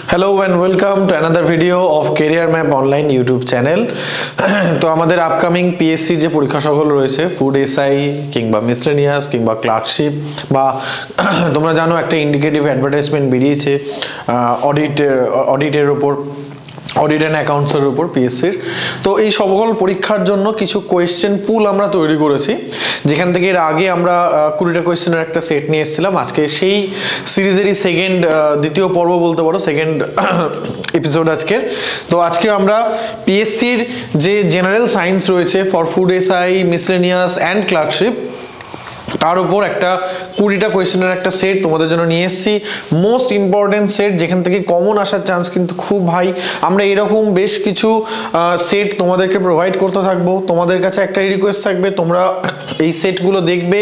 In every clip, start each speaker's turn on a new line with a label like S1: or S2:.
S1: Hello and welcome to another video of Career Map Online YouTube channel. তো আমাদের upcoming PSC যে পরীক্ষা সকল রয়েছে ফুড এসআই কিংবা মিসলেনিয়াস কিংবা ক্লার্কশিপ বা তোমরা জানো একটা ইন্ডিকেটিভ অ্যাডভার্টাইজমেন্ট বেরিয়েছে অডিটের উপর অডিট অ্যান্ড অ্যাকাউন্টসের উপর পিএসসির। তো এই সকল পরীক্ষার জন্য কিছু কোয়েশ্চেন পুল আমরা তৈরি করেছি, যেখান থেকে এর আগে আমরা 20টা কোয়েশ্চেনের একটা সেট নিয়ে এসেছিলাম। আজকে সেই সিরিজেরই দ্বিতীয় পর্ব বলতে পারো, সেকেন্ড এপিসোড আজকের। তো আজকে আমরা পিএসসির যে জেনারেল সায়েন্স রয়েছে for food SI miscellaneous and clerkship, তার উপর একটা 20টা কোয়েশ্চেনের একটা সেট তোমাদের জন্য নিয়ে এসেছি। মোস্ট ইম্পর্টেন্ট সেট, যেখান থেকে কমন আসার চান্স কিন্তু খুব হাই। আমরা এরকম বেশ কিছু সেট তোমাদেরকে প্রোভাইড করতে থাকবো। তোমাদের কাছে একটাই রিকোয়েস্ট থাকবে, তোমরা এই সেটগুলো দেখবে,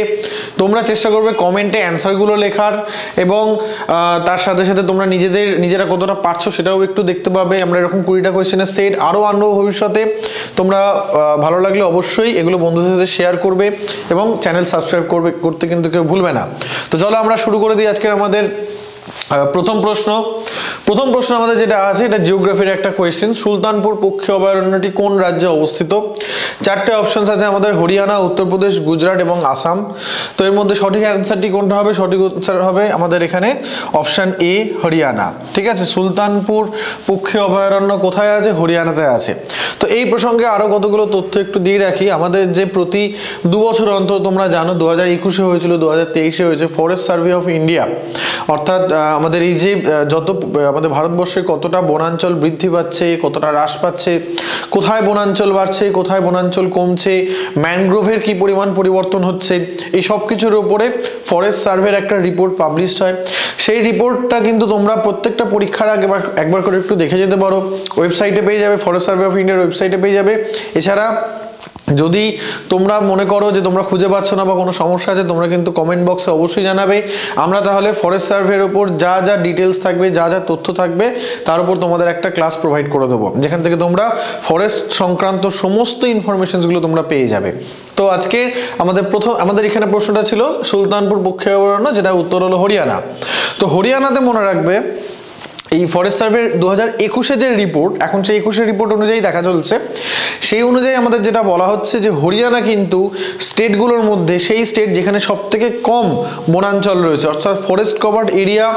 S1: তোমরা চেষ্টা করবে কমেন্টে অ্যান্সারগুলো লেখার, এবং তার সাথে সাথে তোমরা নিজেরা কতটা পারছো সেটাও একটু দেখতে পাবে। আমরা এরকম 20টা কোয়েশ্চেনের সেট আরও আনবো ভবিষ্যতে। তোমরা ভালো লাগলে অবশ্যই এগুলো বন্ধুদের সাথে শেয়ার করবে এবং চ্যানেল সাবস্ক্রাইব করতে কিন্তু কেউ ভুলবে না। তো চলো আমরা শুরু করে দিই আজকের আমাদের প্রথম প্রশ্ন আমাদের যেটা আছে, এটা জিওগ্রাফির একটা কোয়েশ্চেন। সুলতানপুর পক্ষী অভয়ারণ্যটি কোন রাজ্যে অবস্থিত? 4টে অপশনস আছে আমাদের, হরিয়ানা, উত্তরপ্রদেশ, গুজরাট এবং আসাম। তো এর মধ্যে সঠিক অ্যান্সারটি কোনটা হবে? সঠিক অ্যান্সার হবে আমাদের এখানে অপশন এ, হরিয়ানা। ঠিক আছে, সুলতানপুর পক্ষী অভয়ারণ্য কোথায় আছে? হরিয়ানাতে আছে। তো এই প্রসঙ্গে আরো কতগুলো তথ্য একটু দিয়ে রাখি। আমাদের যে প্রতি 2 বছর অন্তর, তোমরা জানো 2021-এ হয়েছিল, 2023-এ হয়েছে ফরেস্ট সার্ভে অফ ইন্ডিয়া। অর্থাৎ আমাদের এই যে আমাদের ভারতবর্ষে কতটা বনাঞ্চল বৃদ্ধি পাচ্ছে, কতটা হ্রাস পাচ্ছে, কোথায় বনাঞ্চল বাড়ছে, কোথায় বনাঞ্চল কমছে, ম্যানগ্রোভের কি পরিমাণ পরিবর্তন হচ্ছে, এই সব কিছুর উপরে ফরেস্ট সার্ভের একটা রিপোর্ট পাবলিশড হয়। সেই রিপোর্টটা কিন্তু তোমরা প্রত্যেকটা পরীক্ষার আগে একবার করে একটু দেখে যেতে পারো। ওয়েবসাইটে পেয়ে যাবে, ফরেস্ট সার্ভে অফ ইন্ডিয়ার ওয়েবসাইটে পেয়ে যাবে। এছাড়া যদি তোমরা মনে করো যে তোমরা খুঁজে পাচ্ছ না বা কোনো সমস্যা আছে, তোমরা কিন্তু কমেন্ট বক্সে অবশ্যই জানাবে। আমরা তাহলে ফরেস্ট সার্ভের উপর যা যা ডিটেলস থাকবে, যা যা তথ্য থাকবে, তার উপর তোমাদের একটা ক্লাস প্রোভাইড করে দেবো, যেখান থেকে তোমরা ফরেস্ট সংক্রান্ত সমস্ত ইনফরমেশনসগুলো তোমরা পেয়ে যাবে। তো আজকে আমাদের এখানে প্রশ্নটা ছিল সুলতানপুর পক্ষী অভয়ারণ্য, যেটা উত্তর হলো হরিয়ানা। তো হরিয়ানাতে মনে রাখবে এই ফরেস্ট সার্ভের 2021-এ যে রিপোর্ট, এখন সেই 21-এর রিপোর্ট অনুযায়ী দেখা চলছে, সেই অনুযায়ী আমাদের যেটা বলা হচ্ছে যে হরিয়ানা কিন্তু স্টেটগুলোর মধ্যে সেই স্টেট যেখানে সব থেকে কম বনাঞ্চল রয়েছে, অর্থাৎ forest covered area,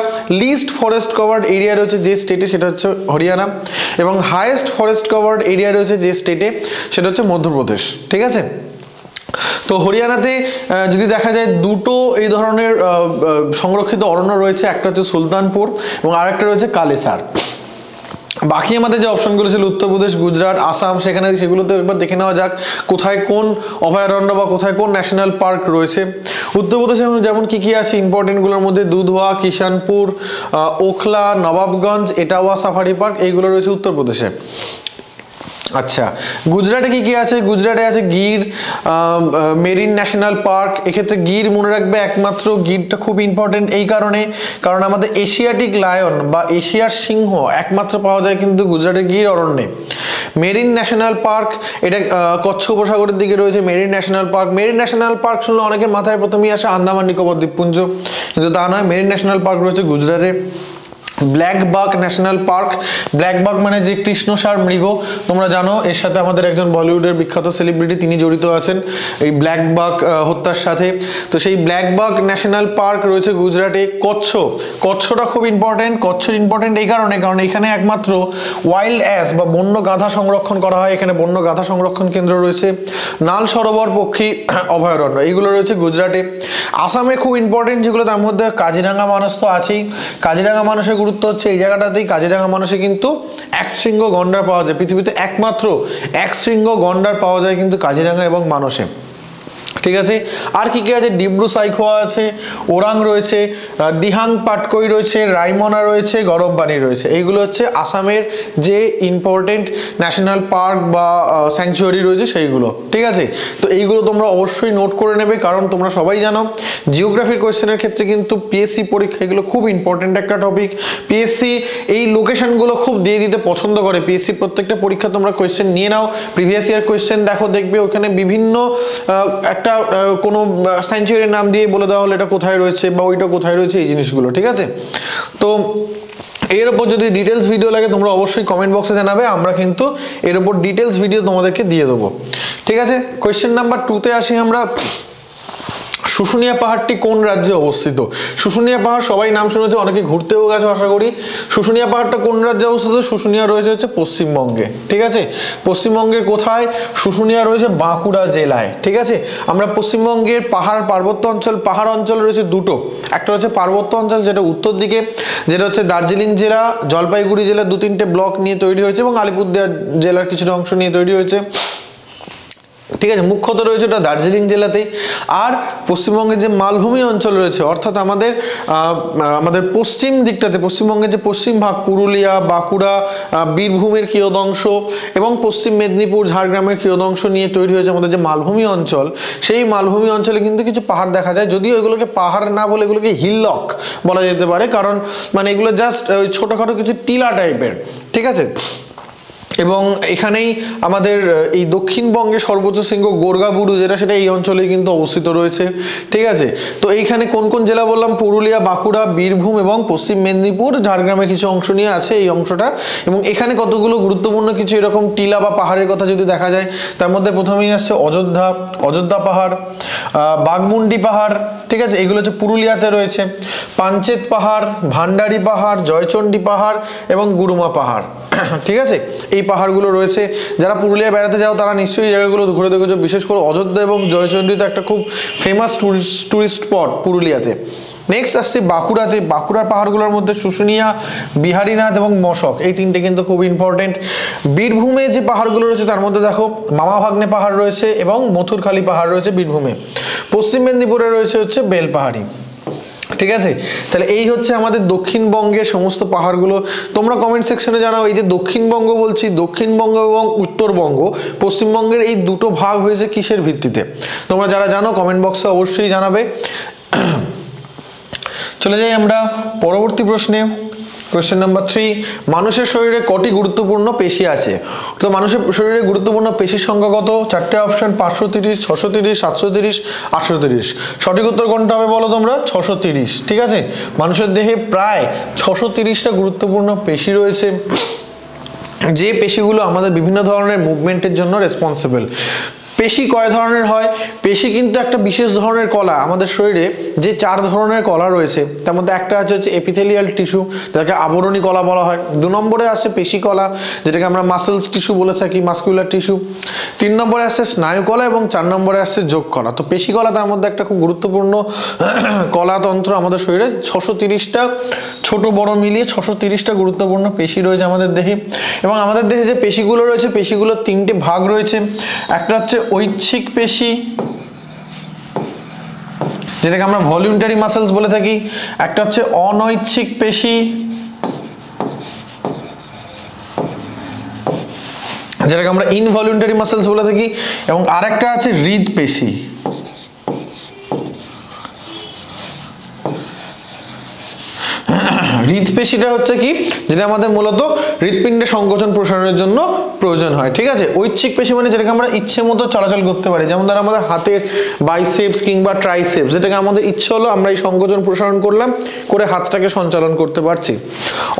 S1: least forest covered area রয়েছে যে স্টেটে, সেটা হচ্ছে হরিয়ানা, এবং হাইয়েস্ট ফরেস্ট কভার্ড এরিয়া রয়েছে যে স্টেটে, সেটা হচ্ছে মধ্যপ্রদেশ। ঠিক আছে, তো হরিয়ানাতে যদি দেখা যায় দুটো এই ধরনের সংরক্ষিত অরণ্য রয়েছে, একটা হচ্ছে সুলতানপুর এবং আরেকটা রয়েছে কালেসার। বাকি আমাদের যে অপশনগুলো ছিল উত্তরপ্রদেশ, গুজরাট, আসাম, সেগুলোতে একবার দেখে নেওয়া যাক কোথায় কোন অভয়ারণ্য বা কোথায় কোন ন্যাশনাল পার্ক রয়েছে। উত্তরপ্রদেশে যেমন কি কি আছে ইম্পর্টেন্টগুলোর মধ্যে, দুধওয়া, কিষানপুর, ওখলা, নবাবগঞ্জ, এটাওয়া সাফারি পার্ক, এইগুলো রয়েছে উত্তরপ্রদেশে। আচ্ছা, গুজরাটে কি কি আছে? গুজরাটে আছে গির মেরিন ন্যাশনাল পার্ক। এক্ষেত্রে গির মনে রাখবে, একমাত্র গিরটা খুব ইম্পর্টেন্ট এই কারণ আমাদের এশিয়াটিক লায়ন বা এশিয়ার সিংহ একমাত্র পাওয়া যায় কিন্তু গুজরাটের গির অরণ্যে। মেরিন ন্যাশনাল পার্ক, এটা কচ্ছ উপসাগরের দিকে রয়েছে marine national park. Marine national park শুনলে অনেকের মাথায় প্রথমেই আসে আন্দামান নিকোবর দ্বীপপুঞ্জ, কিন্তু তা নয়। মেরিন ন্যাশনাল পার্ক রয়েছে গুজরাটে। ব্ল্যাক বাক ন্যাশনাল পার্ক, ব্ল্যাক বাক মানে যে কৃষ্ণসার মৃগ, তোমরা জানো এর সাথে আমাদের একজন বলিউডের বিখ্যাত সেলিব্রিটি তিনি জড়িত আছেন এই ব্ল্যাক বাক হত্যার সাথে। তো সেই ব্ল্যাক বাক ন্যাশনাল পার্ক রয়েছে গুজরাটে। কচ্ছটা খুব ইম্পর্টেন্ট। কচ্ছের ইম্পর্টেন্ট এই কারণ এখানে একমাত্র ওয়াইল্ড অ্যাস বা বন্য গাধা সংরক্ষণ করা হয়, এখানে বন্য গাধা সংরক্ষণ কেন্দ্র রয়েছে। নাল সরোবর পক্ষী অভয়ারণ্য, এইগুলো রয়েছে গুজরাটে। আসামে খুব ইম্পর্টেন্ট যেগুলো, তার মধ্যে কাজিরাঙ্গা মানস তো আছেই। কাজিরাঙ্গা মানসের গুরুত্ব হচ্ছে এই জায়গাটাতেই, কাজিরাঙ্গা মানসে কিন্তু একশৃঙ্গ গন্ডার পাওয়া যায়, পৃথিবীতে একমাত্র একশৃঙ্গ গন্ডার পাওয়া যায় কিন্তু কাজিরাঙ্গা এবং মানসে। ঠিক আছে, আর কি কি আছে? ডিব্রু সাইখোয়া আছে, ওরাং রয়েছে, দিহাং পাটকই রয়েছে, রাইমনা রয়েছে, গরম পানি রয়েছে। এইগুলো হচ্ছে আসামের যে ইম্পর্টেন্ট ন্যাশনাল পার্ক বা স্যাংচুয়ারি রয়েছে সেইগুলো। ঠিক আছে, তো এইগুলো তোমরা অবশ্যই নোট করে নেবে, কারণ তোমরা সবাই জানো জিওগ্রাফির কোয়েশ্চেনের ক্ষেত্রে কিন্তু পিএসসি পরীক্ষা এগুলো খুব ইম্পর্টেন্ট একটা টপিক। পিএসসি এই লোকেশনগুলো খুব দিয়ে দিতে পছন্দ করে। পিএসসি প্রত্যেকটা পরীক্ষা তোমরা কোয়েশ্চেন নিয়ে নাও, প্রিভিয়াস ইয়ার কোয়েশ্চেন দেখো, দেখবে ওখানে বিভিন্ন একটা কোনো স্যাংচুয়ারির নাম দিয়ে বলে দেওয়া হলো এটা কোথায় রয়েছে বা ওইটা কোথায় রয়েছে, এই জিনিসগুলো। ঠিক আছে, তো এর উপর যদি ডিটেলস ভিডিও লাগে তোমরা অবশ্যই কমেন্ট বক্সে জানাবে, আমরা কিন্তু এর উপর ডিটেলস ভিডিও তোমাদেরকে দিয়ে দেবো। ঠিক আছে, কোয়েশ্চেন নাম্বার 2-তে আসি আমরা। শুশুনিয়া পাহাড়টি কোন রাজ্যে অবস্থিত? শুশুনিয়া পাহাড় সবাই নাম শুনেছে, অনেকে ঘুরতেও গেছে আশা করি। শুশুনিয়া পাহাড়টা কোন রাজ্যে অবস্থিত? শুশুনিয়া রয়েছে হচ্ছে পশ্চিমবঙ্গে। ঠিক আছে, পশ্চিমবঙ্গের কোথায়? শুশুনিয়া রয়েছে বাঁকুড়া জেলায়। ঠিক আছে, আমরা পশ্চিমবঙ্গের পাহাড় অঞ্চল রয়েছে দুটো, একটা হচ্ছে পার্বত্য অঞ্চল যেটা উত্তর দিকে, যেটা হচ্ছে দার্জিলিং জেলা, জলপাইগুড়ি জেলা 2-3টে ব্লক নিয়ে তৈরি হয়েছে এবং আলিপুরদুয়ার জেলার কিছুটা অংশ নিয়ে তৈরি হয়েছে। ঠিক আছে, মুখ্যত রয়েছে এটা দার্জিলিং জেলাতেই। আর পশ্চিমবঙ্গের যে মালভূমি অঞ্চল রয়েছে, অর্থাৎ আমাদের পশ্চিম দিকটাতে, পশ্চিমবঙ্গের যে পশ্চিম ভাগ, পুরুলিয়া, বাঁকুড়া, বীরভূমের কিয়দংশ এবং পশ্চিম মেদিনীপুর, ঝাড়গ্রামের কিয়দংশ নিয়ে তৈরি হয়েছে আমাদের যে মালভূমি অঞ্চল। সেই মালভূমি অঞ্চলে কিন্তু কিছু পাহাড় দেখা যায়, যদিও এগুলোকে পাহাড় না বলে এগুলোকে হিললক বলা যেতে পারে, কারণ মানে এগুলো জাস্ট ওই ছোটোখাটো কিছু টিলা টাইপের। ঠিক আছে, এবং এখানেই আমাদের এই দক্ষিণবঙ্গে সর্বোচ্চ শৃঙ্গ গোর্গাবুরু যেটা, সেটা এই অঞ্চলে কিন্তু অবস্থিত রয়েছে। ঠিক আছে, তো এইখানে কোন কোন জেলা বললাম? পুরুলিয়া, বাঁকুড়া, বীরভূম এবং পশ্চিম মেদিনীপুর, ঝাড়গ্রামে কিছু অংশ নিয়ে আছে এই অংশটা। এবং এখানে কতগুলো গুরুত্বপূর্ণ কিছু এরকম টিলা বা পাহাড়ের কথা যদি দেখা যায়, তার মধ্যে প্রথমেই আসছে অযোধ্যা পাহাড়, বাঘমুন্ডি পাহাড়। ঠিক আছে, এগুলো হচ্ছে পুরুলিয়াতে রয়েছে। পাঞ্চেত পাহাড়, ভান্ডারি পাহাড়, জয়চণ্ডী পাহাড় এবং গুরুমা পাহাড়। ঠিক আছে, এই পাহাড়গুলো রয়েছে। যারা পুরুলিয়া বেড়াতে যাও তারা নিশ্চয়ই জায়গাগুলো ঘুরে দেখেছো, বিশেষ করে অযোধ্যা এবং জয়চণ্ডী তো একটা খুব ফেমাস টুরিস্ট স্পট পুরুলিয়াতে। নেক্সট আসছে বাঁকুড়াতে। বাঁকুড়ার পাহাড়গুলোর মধ্যে শুশুনিয়া, বিহারীনাথ এবং মশক, এই তিনটে কিন্তু খুব ইম্পর্টেন্ট। বীরভূমে যে পাহাড়গুলো রয়েছে তার মধ্যে দেখো মামা ভাগ্নে পাহাড় রয়েছে এবং মথুরখালী পাহাড় রয়েছে বীরভূমে। পশ্চিম মেদিনীপুরে রয়েছে হচ্ছে বেলপাহাড়ি। ঠিক আছে, তাহলে এই হচ্ছে আমাদের দক্ষিণবঙ্গের সমস্ত পাহাড়গুলো। তোমরা কমেন্ট সেকশনে জানাও, এই যে দক্ষিণবঙ্গ বলছি, দক্ষিণবঙ্গ এবং উত্তরবঙ্গ, পশ্চিমবঙ্গের এই দুটো ভাগ হয়েছে কিসের ভিত্তিতে? তোমরা যারা জানো কমেন্ট বক্সে অবশ্যই জানাবে। চলে যাই আমরা পরবর্তী প্রশ্নে। কোয়েশ্চেন নাম্বার 3, মানুষের শরীরে কটি গুরুত্বপূর্ণ পেশি আছে? তো মানুষের শরীরে গুরুত্বপূর্ণ পেশির সংখ্যা কত? 4টে অপশন, 530, 630, 730, 830। সঠিক উত্তর কোনটা হবে বলো তোমরা? 630। ঠিক আছে, মানুষের দেহে প্রায় 630টা গুরুত্বপূর্ণ পেশি রয়েছে, যে পেশিগুলো আমাদের বিভিন্ন ধরনের মুভমেন্টের জন্য রেসপন্সিবল। পেশি কয় ধরনের হয়? পেশি কিন্তু একটা বিশেষ ধরনের কলা। আমাদের শরীরে যে 4 ধরনের কলা রয়েছে তার মধ্যে একটা হচ্ছে এপিথেলিয়াল টিস্যু, যেটাকে আবরণী কলা বলা হয়। 2 নম্বরে আসছে পেশি কলা, যেটাকে আমরা মাসেলস টিস্যু বলে থাকি, মাসকুলার টিস্যু। 3 নম্বরে আসছে স্নায়ু কলা এবং 4 নম্বরে আসছে যোগ কলা। তো পেশি কলা তার মধ্যে একটা খুব গুরুত্বপূর্ণ কলাতন্ত্র। আমাদের শরীরে 630টা, ছোট বড় মিলিয়ে 630টা গুরুত্বপূর্ণ পেশি রয়েছে আমাদের দেহে। এবং আমাদের দেহে যে পেশিগুলো রয়েছে, পেশিগুলোর 3টে ভাগ রয়েছে। একটা হচ্ছে ঐচ্ছিক পেশি, যেটাকে আমরা ভলিউন্টারি মাসেলস বলে থাকি। একটা হচ্ছে অনৈচ্ছিক পেশি, যেটাকে আমরা ইনভলিউন্টারি মাসেলস বলে থাকি। এবং আরেকটা আছে হৃদপেশি। হৃদপেশিটা হচ্ছে কি, যেটা আমাদের মূলত হৃদপিণ্ডের সংকোচন প্রসারণের জন্য প্রয়োজন হয়। ঠিক আছে, ঐচ্ছিক পেশি মানে যেটাকে আমরা ইচ্ছে মতো চলাচল করতে পারি, যেমন ধর আমাদের হাতের বাইসেপস কিংবা ট্রাইসেপস, যেটাকে আমাদের ইচ্ছে হলো আমরা এই সংকোচন প্রসারণ করলাম, করে হাতটাকে সঞ্চালন করতে পারছি।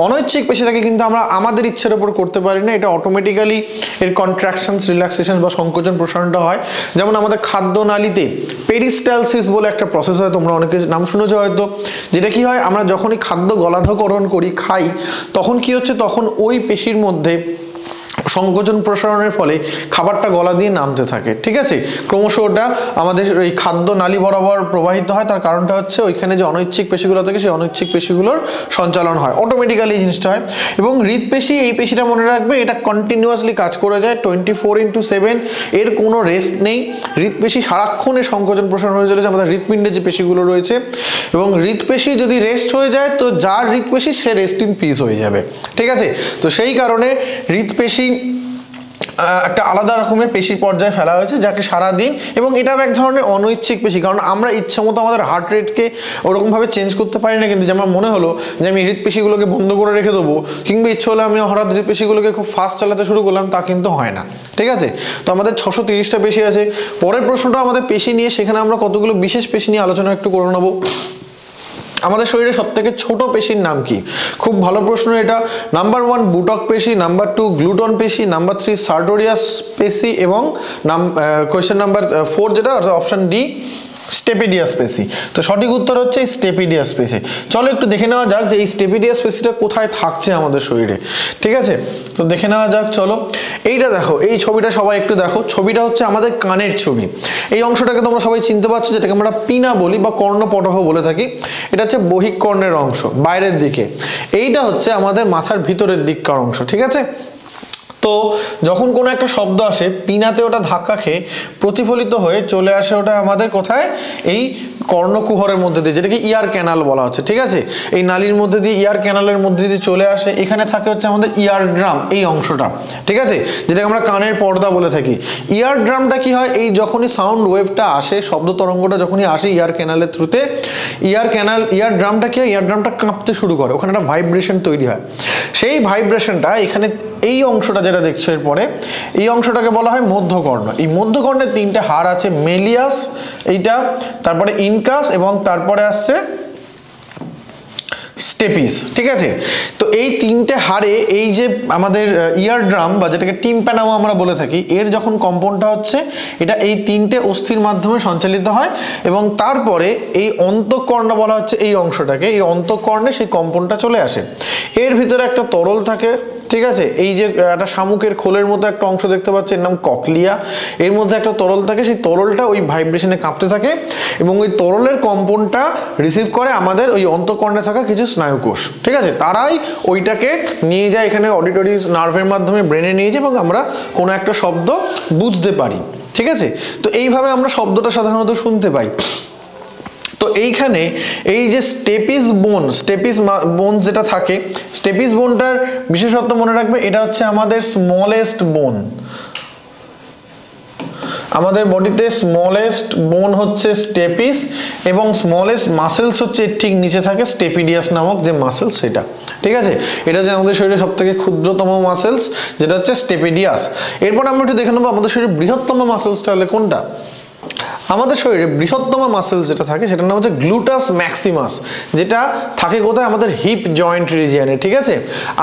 S1: অনৈচ্ছিক পেশিটাকে কিন্তু আমরা আমাদের ইচ্ছের উপর করতে পারি না, এটা অটোমেটিক্যালি এর কন্ট্রাকশনস, রিল্যাক্সেশন বা সংকোচন প্রসারণটা হয়। যেমন আমাদের খাদ্যনালীতে পেরিস্টালসিস বলে একটা প্রসেস হয়, তোমরা অনেকে নাম শুনেছো হয়তো। যেটা কি হয়, আমরা যখনই খাদ্য গলাধকরণ করি, খাই, তখন কি হচ্ছে, তখন ওই পেশির মধ্যে সংকোচন প্রসারণের ফলে খাবারটা গলা দিয়ে নামতে থাকে। ঠিক আছে, ক্রমশ ওটা আমাদের এই খাদ্য নালী বরাবর প্রবাহিত হয়। তার কারণটা হচ্ছে ওইখানে যে অনৈচ্ছিক পেশিগুলো থাকে, সেই অনৈচ্ছিক পেশিগুলোর সঞ্চালন হয়, অটোমেটিক্যালি এই জিনিসটা হয়। এবং হৃদপেশি, এই পেশিটা মনে রাখবে, এটা কন্টিনিউয়াসলি কাজ করে যায় 24/7, এর কোনো রেস্ট নেই। হৃদপেশি সারাক্ষণে সংকোচন প্রসারণ হয়ে চলেছে আমাদের হৃদপিণ্ডে যে পেশিগুলো রয়েছে। এবং হৃদপেশি যদি রেস্ট হয়ে যায়, তো যার হৃদপেশি সে রেস্ট ইন পিস হয়ে যাবে। ঠিক আছে, তো সেই কারণে হৃদপেশি একটা আলাদা রকমের পেশির পর্যায়ে ফেলা হয়েছে, যাকে সারাদিন, এবং এটাও এক ধরনের অনৈচ্ছিক পেশি, কারণ আমরা ইচ্ছা মতো আমাদের হার্ট রেটকে ওরকমভাবে চেঞ্জ করতে পারি না। কিন্তু যে আমার মনে হলো যে আমি হৃদপেশিগুলোকে বন্ধ করে রেখে দেবো, কিংবা ইচ্ছে হলে আমি হঠাৎ হৃদপেশিগুলোকে খুব ফাস্ট চালাতে শুরু করলাম, তা কিন্তু হয় না। ঠিক আছে, তো আমাদের 630টা পেশি আছে। পরের প্রশ্নটা আমাদের পেশি নিয়ে, সেখানে আমরা কতগুলো বিশেষ পেশি নিয়ে আলোচনা একটু করে নেবো। আমাদের শরীরে সবথেকে ছোট পেশির নাম কি? খুব ভালো প্রশ্ন এটা। নাম্বার 1 বুটক পেশি, নাম্বার 2 গ্লুটন পেশি, নাম্বার 3 সার্টোরিয়াস পেশি এবং কোয়েশ্চেন নাম্বার 4 যেটা অপশন ডি স্টেপিডিয়াস পেশি। তো সঠিক উত্তর হচ্ছে স্টেপিডিয়াস পেশি। চলো একটু দেখে নেওয়া যাক যে এই স্টেপিডিয়াস পেশিটা কোথায় থাকছে আমাদের শরীরে। ঠিক আছে, তো দেখে নেওয়া যাক। চলো এইটা দেখো, এই ছবিটা সবাই একটু দেখো। ছবিটা হচ্ছে আমাদের কানের ছবি। এই অংশটাকে তোমরা সবাই চিনতে পারছো, যেটাকে আমরা পিনা বলি বা কর্ণপটহ বলে থাকি। এটা হচ্ছে বহিঃকর্ণের অংশ, বাইরের দিকে। এইটা হচ্ছে আমাদের মাথার ভিতরের দিককার অংশ। ঠিক আছে, তো যখন কোনো একটা শব্দ আসে পিনাতে ওটা ধাক্কা খেয়ে প্রতিফলিত হয়ে চলে আসে ওটা আমাদের কোথায়? এই কর্ণকুহরের মধ্যে দিয়ে, যেটাকে ইয়ার ক্যানাল বলা হচ্ছে। ঠিক আছে, এই নালীর মধ্যে দিয়ে, ইয়ার ক্যানালের মধ্যে দিয়ে চলে আসে। এখানে থাকে হচ্ছে আমাদের ইয়ার ড্রাম, এই অংশটা। ঠিক আছে, যেটাকে আমরা কানের পর্দা বলে থাকি। ইয়ার ড্রামটা কি হয়? এই যখনই সাউন্ড ওয়েভটা আসে, শব্দ তরঙ্গটা যখনই আসে ইয়ার ক্যানালের থ্রুতে, ইয়ার ড্রামটা কি হয়? ইয়ার ড্রামটা কাঁপতে শুরু করে, ওখানে একটা ভাইব্রেশন তৈরি হয়। সেই ভাইব্রেশনটা এখানে এই অংশটা যেটা দেখছো এরপরে, এই অংশটাকে বলা হয় মধ্যকর্ণ। এই মধ্যকর্ণের 3টে হাড় আছে, মেলিয়াস, এইটা, তারপরে ইনকাস এবং তারপরে আসছে স্টেপিস। ঠিক আছে, তো এই 3টে হাড়ে এই যে আমাদের ইয়ার ড্রাম বা যেটাকে টিম্প্যানাম আমরা বলে থাকি, এর যখন কম্পনটা হচ্ছে এটা এই 3টে অস্থির মাধ্যমে সঞ্চালিত হয় এবং তারপরে এই অন্তঃকর্ণ বলা হচ্ছে এই অংশটাকে, এই অন্তঃকর্ণে সেই কম্পনটা চলে আসে। এর ভিতরে একটা তরল থাকে। ঠিক আছে, এই যে একটা শামুকের খোলের মতো একটা অংশ দেখতে পাচ্ছি, এর নাম ককলিয়া। এর মধ্যে একটা তরল থাকে, সেই তরলটা ওই ভাইব্রেশনে কাঁপতে থাকে এবং ওই তরলের কম্পনটা রিসিভ করে আমাদের ওই অন্তঃকর্ণে থাকা কিছু স্নায়ুকোষ। ঠিক আছে, তারাই ওইটাকে নিয়ে যায় এখানে অডিটরি নার্ভের মাধ্যমে ব্রেনে নিয়ে যায় এবং আমরা কোনো একটা শব্দ বুঝতে পারি। ঠিক আছে, তো এইভাবে আমরা শব্দটা সাধারণত শুনতে পাই। তো এইখানে এই যে স্টেপিস বোন যেটা থাকে, স্টেপিস বোনটার বিশেষত্ব মনে রাখবে, এটা হচ্ছে আমাদের স্মলেস্ট বোন। আমাদের বডিতে স্মলেস্ট বোন হচ্ছে স্টেপিস এবং স্মলেস্ট মাসেলস হচ্ছে ঠিক নিচে থাকে স্টেপিডিয়াস নামক যে মাসেল, সেটা। ঠিক আছে, এটা হচ্ছে আমাদের শরীরে সব থেকে ক্ষুদ্রতম মাসেলস, যেটা হচ্ছে স্টেপিডিয়াস। এরপর আমরা একটু দেখে নেবো আমাদের শরীরে বৃহত্তম মাসেলসটা হলে কোনটা। আমাদের শরীরে বৃহত্তম মাসেলস যেটা থাকে সেটার নাম হচ্ছে গ্লুটাস ম্যাক্সিমাস, যেটা থাকে কোথায়? আমাদের হিপ জয়েন্ট রিজিয়নে। ঠিক আছে,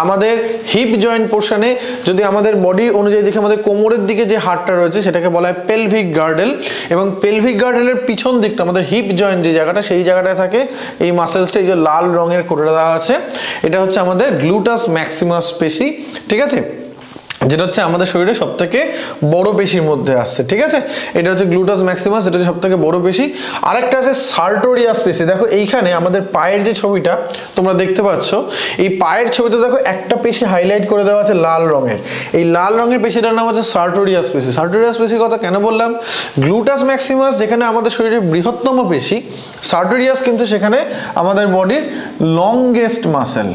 S1: আমাদের হিপ জয়েন্ট পোর্শনে যদি আমাদের বডি অনুযায়ী দেখে আমাদের কোমরের দিকে যে হাড়টা রয়েছে সেটাকে বলা হয় পেলভিক গার্ডেল এবং পেলভিক গার্ডেলের পিছন দিকটা আমাদের হিপ জয়েন্ট যে জায়গাটা, সেই জায়গাটায় থাকে এই মাসেলসটা। এই যে লাল রঙের করে দেওয়া আছে, এটা হচ্ছে আমাদের গ্লুটাস ম্যাক্সিমাস পেশি। ঠিক আছে, যেটা হচ্ছে আমাদের শরীরে সব থেকে বড় পেশির মধ্যে আসছে। ঠিক আছে, এটা হচ্ছে গ্লুটাস ম্যাক্সিমাস, এটা হচ্ছে সব থেকে বড় পেশি। আরেকটা আছে সার্টোরিয়াস পেশি। দেখো এইখানে আমাদের পায়ের যে ছবিটা তোমরা দেখতে পাচ্ছ, এই পায়ের ছবিতে দেখো একটা পেশি হাইলাইট করে দেওয়া আছে লাল রঙের। এই লাল রঙের পেশিটার নাম হচ্ছে সার্টোরিয়াস পেশি। সার্টোরিয়াস পেশির কথা কেন বললাম? গ্লুটাস ম্যাক্সিমাস যেখানে আমাদের শরীরের বৃহত্তম পেশি, সার্টোরিয়াস কিন্তু সেখানে আমাদের বডির লংগেস্ট মাসেল।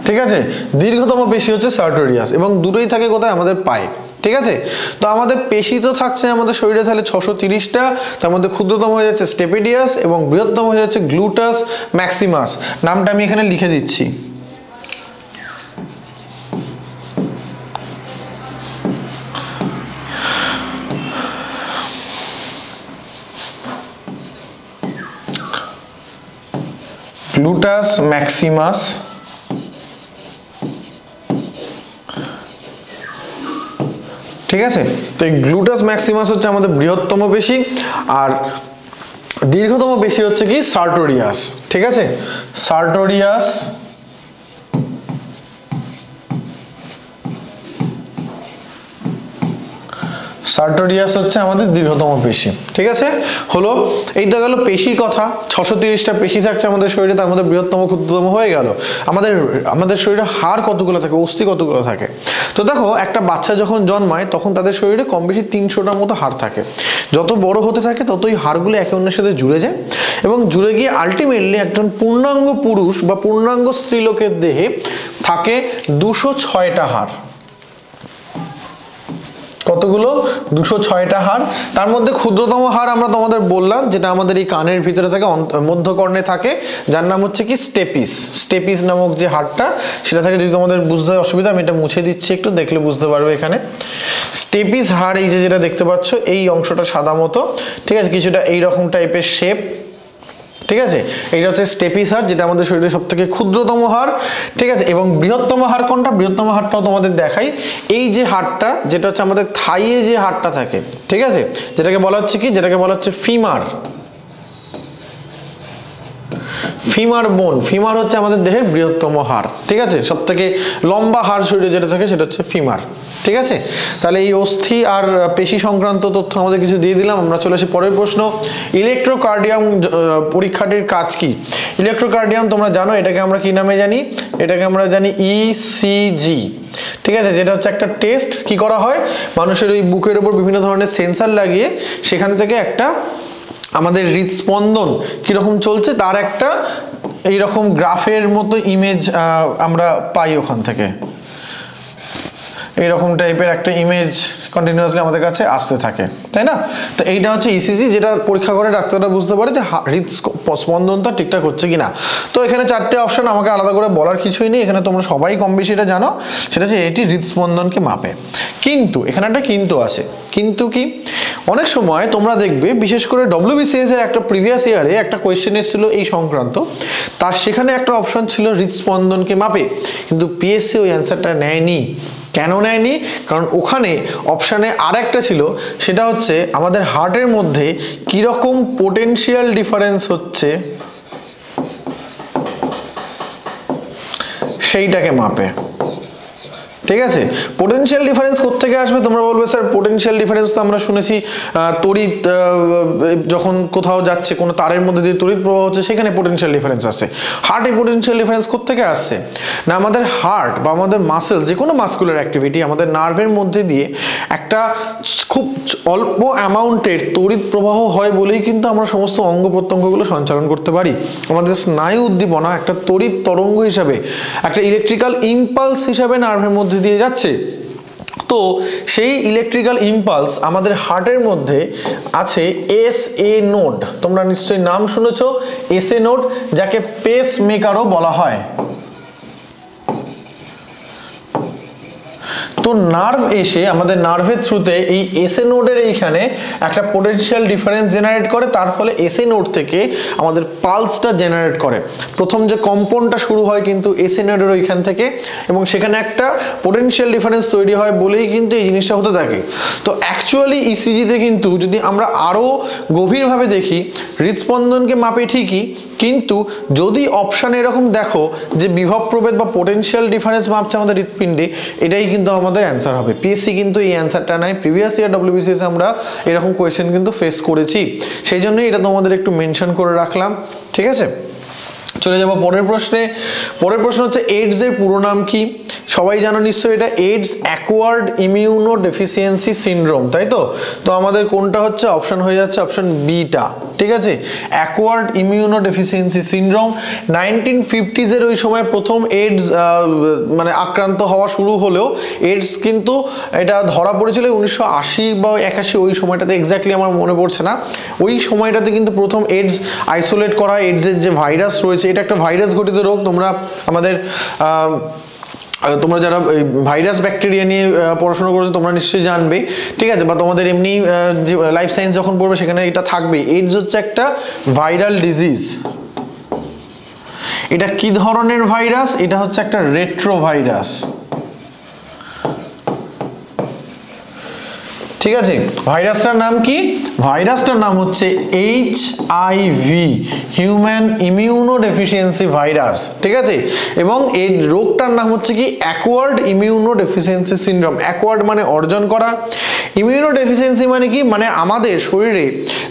S1: ঠিক আছে, দীর্ঘতম পেশি হচ্ছে সার্টোরিয়াস এবং দুটোই থাকে কোথায়? আমাদের পায়ে। ঠিক আছে, তো আমাদের পেশি তো থাকছে আমাদের শরীরে তাহলে 630টা, তার মধ্যে ক্ষুদ্রতম হয়ে যাচ্ছে স্টেপিডিয়াস এবং বৃহত্তম হয়ে যাচ্ছে গ্লুটাস ম্যাক্সিমাস। নামটা আমি এখানে লিখে দিচ্ছি। গ্লুটাস ম্যাক্সিমাস ঠিক আছে, তো এই গ্লুটাস ম্যাক্সিমাস হচ্ছে আমাদের বৃহত্তম পেশি আর দীর্ঘতম পেশি হচ্ছে কি? সার্টোরিয়াস। ঠিক আছে, সার্টোরিয়াস সার্টোরিয়াস হচ্ছে আমাদের দীর্ঘতম পেশি। ঠিক আছে, হলো এই তো গেল পেশির কথা। 630টা পেশি থাকছে আমাদের শরীরে, তার মধ্যে বৃহত্তম ক্ষুদ্রতম হয়ে গেল। আমাদের শরীরে হাড় কতগুলো থাকে, অস্থি কতগুলো থাকে? তো দেখো একটা বাচ্চা যখন জন্মায় তখন তাদের শরীরে কম বেশি 300টার মতো হাড় থাকে। যত বড় হতে থাকে ততই হাড়গুলো একে অন্যের সাথে জুড়ে যায় এবং জুড়ে গিয়ে আলটিমেটলি একজন পূর্ণাঙ্গ পুরুষ বা পূর্ণাঙ্গ স্ত্রীলোকের দেহে থাকে 206টা হাড়। কতগুলো? 206টা হাড়। তার মধ্যে ক্ষুদ্রতম হাড় আমরা তোমাদের বললাম, যেটা আমাদের এই কানের ভিতরে থাকে, মধ্যকর্ণে থাকে, যার নাম হচ্ছে কি? স্টেপিস নামক যে হাড়টা সেটা থাকে। যদি তোমাদের বুঝতে অসুবিধা, আমি এটা মুছে দিচ্ছি, একটু দেখলে বুঝতে পারবে। এখানে স্টেপিস হাড়, এই যে যেটা দেখতে পাচ্ছ, এই অংশটা সাদা মতো। ঠিক আছে, কিছুটা এইরকম টাইপের শেপ। ঠিক আছে, এইটা হচ্ছে স্টেপিস হাড়, যেটা আমাদের শরীরের সবথেকে ক্ষুদ্রতম হাড়। ঠিক আছে, এবং বৃহত্তম হাড় কোনটা? বৃহত্তম হাড়টাও তোমাদের দেখাই। এই যে হাড়টা, যেটা হচ্ছে আমাদের থাইয়ে যে হাড়টা থাকে, ঠিক আছে, যেটাকে বলা হচ্ছে কি, যেটাকে বলা হচ্ছে ফিমার। ফিমার বোন, ফিমার হচ্ছে আমাদের দেহের বৃহত্তম হাড়। ঠিক আছে, সব থেকে লম্বা হাড় শরীরে যেটা থাকে সেটা হচ্ছে ফিমার। ঠিক আছে, তাহলে এই অস্থি আর পেশি সংক্রান্ত তথ্য আমাদের কিছু দিয়ে দিলাম। আমরা চলে আসি পরের প্রশ্ন। ইলেকট্রোকার্ডিয়াম পরীক্ষাটির কাজ কি? ইলেকট্রোকার্ডিয়াম তোমরা জানো, এটাকে আমরা কি নামে জানি? এটাকে আমরা জানি ইসিজি। ঠিক আছে, যেটা হচ্ছে একটা টেস্ট। কি করা হয়? মানুষের ওই বুকের উপর বিভিন্ন ধরনের সেন্সার লাগিয়ে সেখান থেকে একটা আমাদের হৃদস্পন্দন কিরকম চলছে তার একটা এইরকম গ্রাফের মতো ইমেজ আমরা পাই ওখান থেকে। এইরকম টাইপের একটা ইমেজ কন্টিনিউয়াসলি আমাদের কাছে আসতে থাকে, তাই না? তো এইটা হচ্ছে ইসিজি, যেটা পরীক্ষা করে ডাক্তাররা বুঝতে পারে যে হৃদস্পন্দনটা ঠিকঠাক হচ্ছে কিনা। তো এখানে চারটে অপশন, আমাকে আলাদা করে বলার কিছুই নেই, এখানে তোমরা সবাই কম বেশি এটা জানো, সেটা হচ্ছে এটি হৃদস্পন্দনকে মাপে। কিন্তু এখানে একটা কিন্তু আছে। কিন্তু কি? অনেক সময় তোমরা দেখবে, বিশেষ করে WBCS এর একটা প্রিভিয়াস ইয়ারে একটা কোয়েশ্চেন এসেছিল এই সংক্রান্ত, তার সেখানে একটা অপশন ছিল হৃদস্পন্দনকে মাপে, কিন্তু পিএসসি ওই অ্যান্সারটা নেয়নি। কেন নেয়নি? কারণ ওখানে অপশানে আর একটা ছিল, সেটা হচ্ছে আমাদের হার্টের মধ্যে কিরকম পোটেনশিয়াল ডিফারেন্স হচ্ছে সেইটাকে মাপে। ঠিক আছে, পোটেনশিয়াল ডিফারেন্স কোত্থেকে আসবে? তোমরা বলবে স্যার পোটেনশিয়াল ডিফারেন্স তো আমরা শুনেছি তড়িৎ যখন কোথাও যাচ্ছে, কোনো তারের মধ্যে দিয়ে তড়িৎ প্রবাহ হচ্ছে, সেখানে পোটেনশিয়াল ডিফারেন্স আসছে। হার্টে পোটেনশিয়াল ডিফারেন্স কোত্থেকে আসছে? না, আমাদের হার্ট বা আমাদের মাসেল, যে কোনো মাসকুলার অ্যাক্টিভিটি, আমাদের নার্ভের মধ্যে দিয়ে একটা খুব অল্প অ্যামাউন্টের তড়িৎ প্রবাহ হয় বলেই কিন্তু আমরা সমস্ত অঙ্গ প্রত্যঙ্গগুলো সঞ্চালন করতে পারি। আমাদের স্নায়ু উদ্দীপনা একটা তড়িৎ তরঙ্গ হিসাবে, একটা ইলেকট্রিক্যাল ইম্পালস হিসাবে নার্ভের মধ্যে দিয়ে যাচ্ছে। তো সেই ইলেকট্রিক্যাল ইম্পালস আমাদের হার্টের মধ্যে আছে এসএ নোড। তোমরা নিশ্চয়ই নাম শুনেছো এসএ নোড, যাকে পেস মেকারও বলা হয়। তো নার্ভ এসে আমাদের নার্ভের থ্রুতে এই এসএ নোডের এইখানে একটা পোটেনশিয়াল ডিফারেন্স জেনারেট করে, তার ফলে এসএ নোড থেকে আমাদের পালসটা জেনারেট করে। প্রথম যে কম্পনটা শুরু হয় কিন্তু এসএ নোডের ওইখান থেকে, এবং সেখানে একটা পোটেনশিয়াল ডিফারেন্স তৈরি হয় বলেই কিন্তু এই জিনিসটা হতে থাকে। তো অ্যাকচুয়ালি ইসিজিতে কিন্তু যদি আমরা আরও গভীরভাবে দেখি, হৃদস্পন্দনকে মাপে ঠিকই, কিন্তু যদি অপশানে এরকম দেখো যে বিভব প্রভেদ বা পোটেনশিয়াল ডিফারেন্স মাপছে আমাদের হৃৎপিণ্ডে, এটাই কিন্তু আমাদের অ্যান্সার হবে। পিএসসি কিন্তু এই অ্যান্সারটা নাই। প্রিভিয়াস ইয়ার WBCS আমরা এরকম কোয়েশ্চেন কিন্তু ফেস করেছি, সেই জন্য এটা তোমাদের একটু মেনশন করে রাখলাম। ঠিক আছে, চলে যাবো পরের প্রশ্নে। পরের প্রশ্ন হচ্ছে এইডস এর পুরো নাম কি? সবাই জানো নিশ্চয়ই, এটা AIDS acquired immuno deficiency syndrome, তাই তো? তো আমাদের কোনটা হচ্ছে? অপশন হয়ে যাচ্ছে অপশন বিটা। ঠিক আছে, acquired immuno deficiency syndrome. 1950s এর ওই সময় প্রথম এইডস মানে আক্রান্ত হওয়া শুরু হলেও এইডস কিন্তু এটা ধরা পড়েছিল 1980 বা 81, ওই সময়টাতে, এক্স্যাক্টলি আমার মনে পড়ছে না। ওই সময়টাতে কিন্তু প্রথম এইডস আইসোলেট করা, এইডসের যে ভাইরাস রয়েছে, এটা একটা ভাইরাস ঘটিত রোগ। তোমরা আমাদের তোমরা যারা ভাইরাস ব্যাকটেরিয়া নিয়ে পড়াশোনা করেছো তোমরা নিশ্চয়ই জানবে। ঠিক আছে, বা তোমাদের এমনি যে লাইফ সায়েন্স যখন পড়বে সেখানে এটা থাকবে। এইডস হচ্ছে একটা ভাইরাল ডিজিজ। এটা কি ধরনের ভাইরাস? এটা হচ্ছে একটা রেট্রোভাইরাস। ঠিক আছে, ভাইরাসটার নাম কি? ভাইরাসটার নাম হচ্ছে HIV, human immuno deficiency virus. ঠিক আছে, এবং এই রোগটার নাম হচ্ছে কি acquired immuno deficiency syndrome. Acquired মানে অর্জন করা, ইমিউনো ডেফিসিয়েন্সি মানে কি? মানে আমাদের শরীরে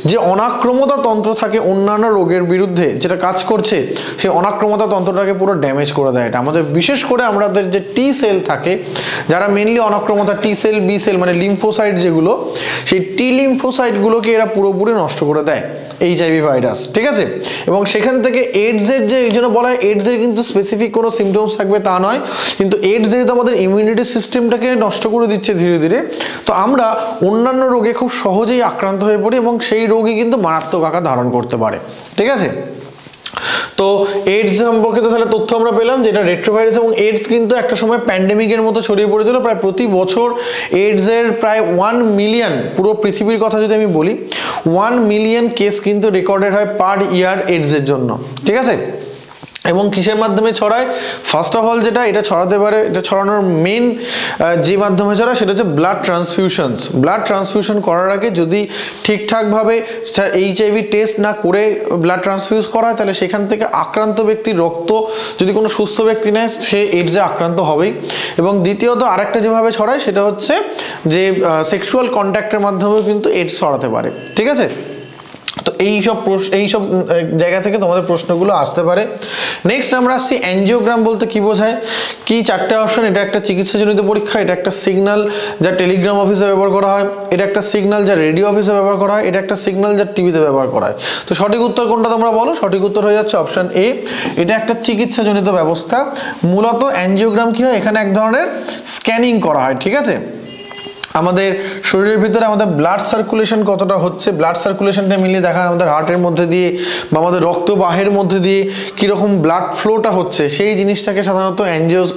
S1: যে অনাক্রমতা তন্ত্র থাকে অন্যান্য রোগের বিরুদ্ধে যেটা কাজ করছে, সেই অনাক্রমতা তন্ত্রটাকে পুরো ড্যামেজ করে দেয়। এটা আমাদের, বিশেষ করে আমাদের যে টি সেল থাকে, যারা মেনলি অনাক্রমতা, টি সেল, বি সেল মানে লিম্ফোসাইট যেগুলো, সেই টি লিম্ফোসাইটগুলোকে এরা পুরোপুরি নষ্ট করে দেয় HIV ভাইরাস। ঠিক আছে, এবং সেখান থেকে এইডস এর, যে এই জন্য বলা হয় এইডস এর কিন্তু স্পেসিফিক কোনো সিমটমস থাকবে তা নয়, কিন্তু এইডস যেহেতু আমাদের ইমিউনিটি সিস্টেমটাকে নষ্ট করে দিচ্ছে ধীরে ধীরে, তো আমরা অন্যান্য রোগে খুব সহজেই আক্রান্ত হয়ে পড়ি এবং সেই রোগই কিন্তু মারাত্মক আকার ধারণ করতে পারে। ঠিক আছে, তো এইডস সম্পর্কিত তাহলে তথ্য আমরা পেলাম, যেটা রেট্রোভাইরাস, এবং এইডস কিন্তু একটা সময় প্যান্ডেমিকের মতো ছড়িয়ে পড়েছিল। প্রায় প্রতি বছর এইডস এর প্রায় 1 মিলিয়ন, পুরো পৃথিবীর কথা যদি আমি বলি 1 মিলিয়ন কেস কিন্তু রেকর্ডেড হয় পার ইয়ার এইডস এর জন্য, ঠিক আছে। এবং কিসের মাধ্যমে ছড়ায়? ফার্স্ট অফ অল যেটা এটা ছড়াতে পারে, এটা ছড়ানোর মেন যে মাধ্যমে ছড়ায় সেটা হচ্ছে ব্লাড ট্রান্সফিউশনস। ব্লাড ট্রান্সফিউশন করার আগে যদি ঠিকঠাকভাবে এইচআইভি টেস্ট না করে ব্লাড ট্রান্সফিউজ করা হয়, তাহলে সেখান থেকে আক্রান্ত ব্যক্তির রক্ত যদি কোনো সুস্থ ব্যক্তি নেয়, সে এইডসে আক্রান্ত হবেই। এবং দ্বিতীয়ত আরেকটা যেভাবে ছড়ায় সেটা হচ্ছে যে সেক্সুয়াল কন্ট্যাক্টের মাধ্যমেও কিন্তু এইডস ছড়াতে পারে, ঠিক আছে। তো এইসব জায়গা থেকে তোমাদের প্রশ্নগুলো আসতে পারে। নেক্সট আমরা আসছি অ্যাঞ্জিওগ্রাম বলতে কি বোঝায়, কি চারটে অপশন। এটা একটা চিকিৎসাজনিত পরীক্ষা, এটা একটা সিগন্যাল যা টেলিগ্রাম অফিসে ব্যবহার করা হয়, এটা একটা সিগন্যাল যা রেডিও অফিসে ব্যবহার করা হয়, এটা একটা সিগন্যাল যা টিভিতে ব্যবহার করা হয়। তো সঠিক উত্তর কোনটা তোমরা বলো? সঠিক উত্তর হয়ে যাচ্ছে অপশন এ, এটা একটা চিকিৎসাজনিত ব্যবস্থা। মূলত অ্যাঞ্জিওগ্রাম কি হয়, এখানে এক ধরনের স্ক্যানিং করা হয়, ঠিক আছে। আমাদের শরীরের ভিতরে আমাদের ব্লাড সার্কুলেশন কতটা হচ্ছে, ব্লাড সার্কুলেশনটা মিলিয়ে দেখা হয় আমাদের হার্টের মধ্যে দিয়ে বা আমাদের রক্তবাহের মধ্যে দিয়ে কীরকম ব্লাড ফ্লোটা হচ্ছে, সেই জিনিসটাকে সাধারণত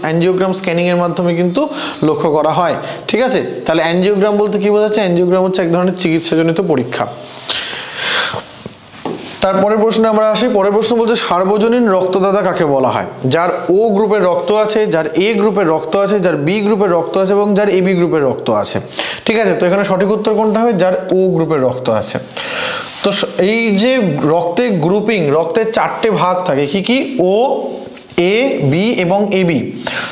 S1: অ্যাঞ্জিওগ্রাম স্ক্যানিংয়ের মাধ্যমে কিন্তু লক্ষ্য করা হয়, ঠিক আছে। তাহলে অ্যাঞ্জিওগ্রাম বলতে কি বোঝাচ্ছে? অ্যাঞ্জিওগ্রাম হচ্ছে এক ধরনের চিকিৎসাজনিত পরীক্ষা। তারপরের প্রশ্নে আমরা আসি। পরের প্রশ্ন বলছে সার্বজনীন রক্তদাতা কাকে বলা হয়? যার ও গ্রুপের রক্ত আছে, যার এ গ্রুপের রক্ত আছে, যার বি গ্রুপের রক্ত আছে এবং যার এবি গ্রুপের রক্ত আছে, ঠিক আছে। তো এখানে সঠিক উত্তর কোনটা হবে? যার ও গ্রুপের রক্ত আছে। তো এই যে রক্তের গ্রুপিং, রক্তের চারটে ভাগ থাকে, কি কি? ও, এ, বি এবং এবি।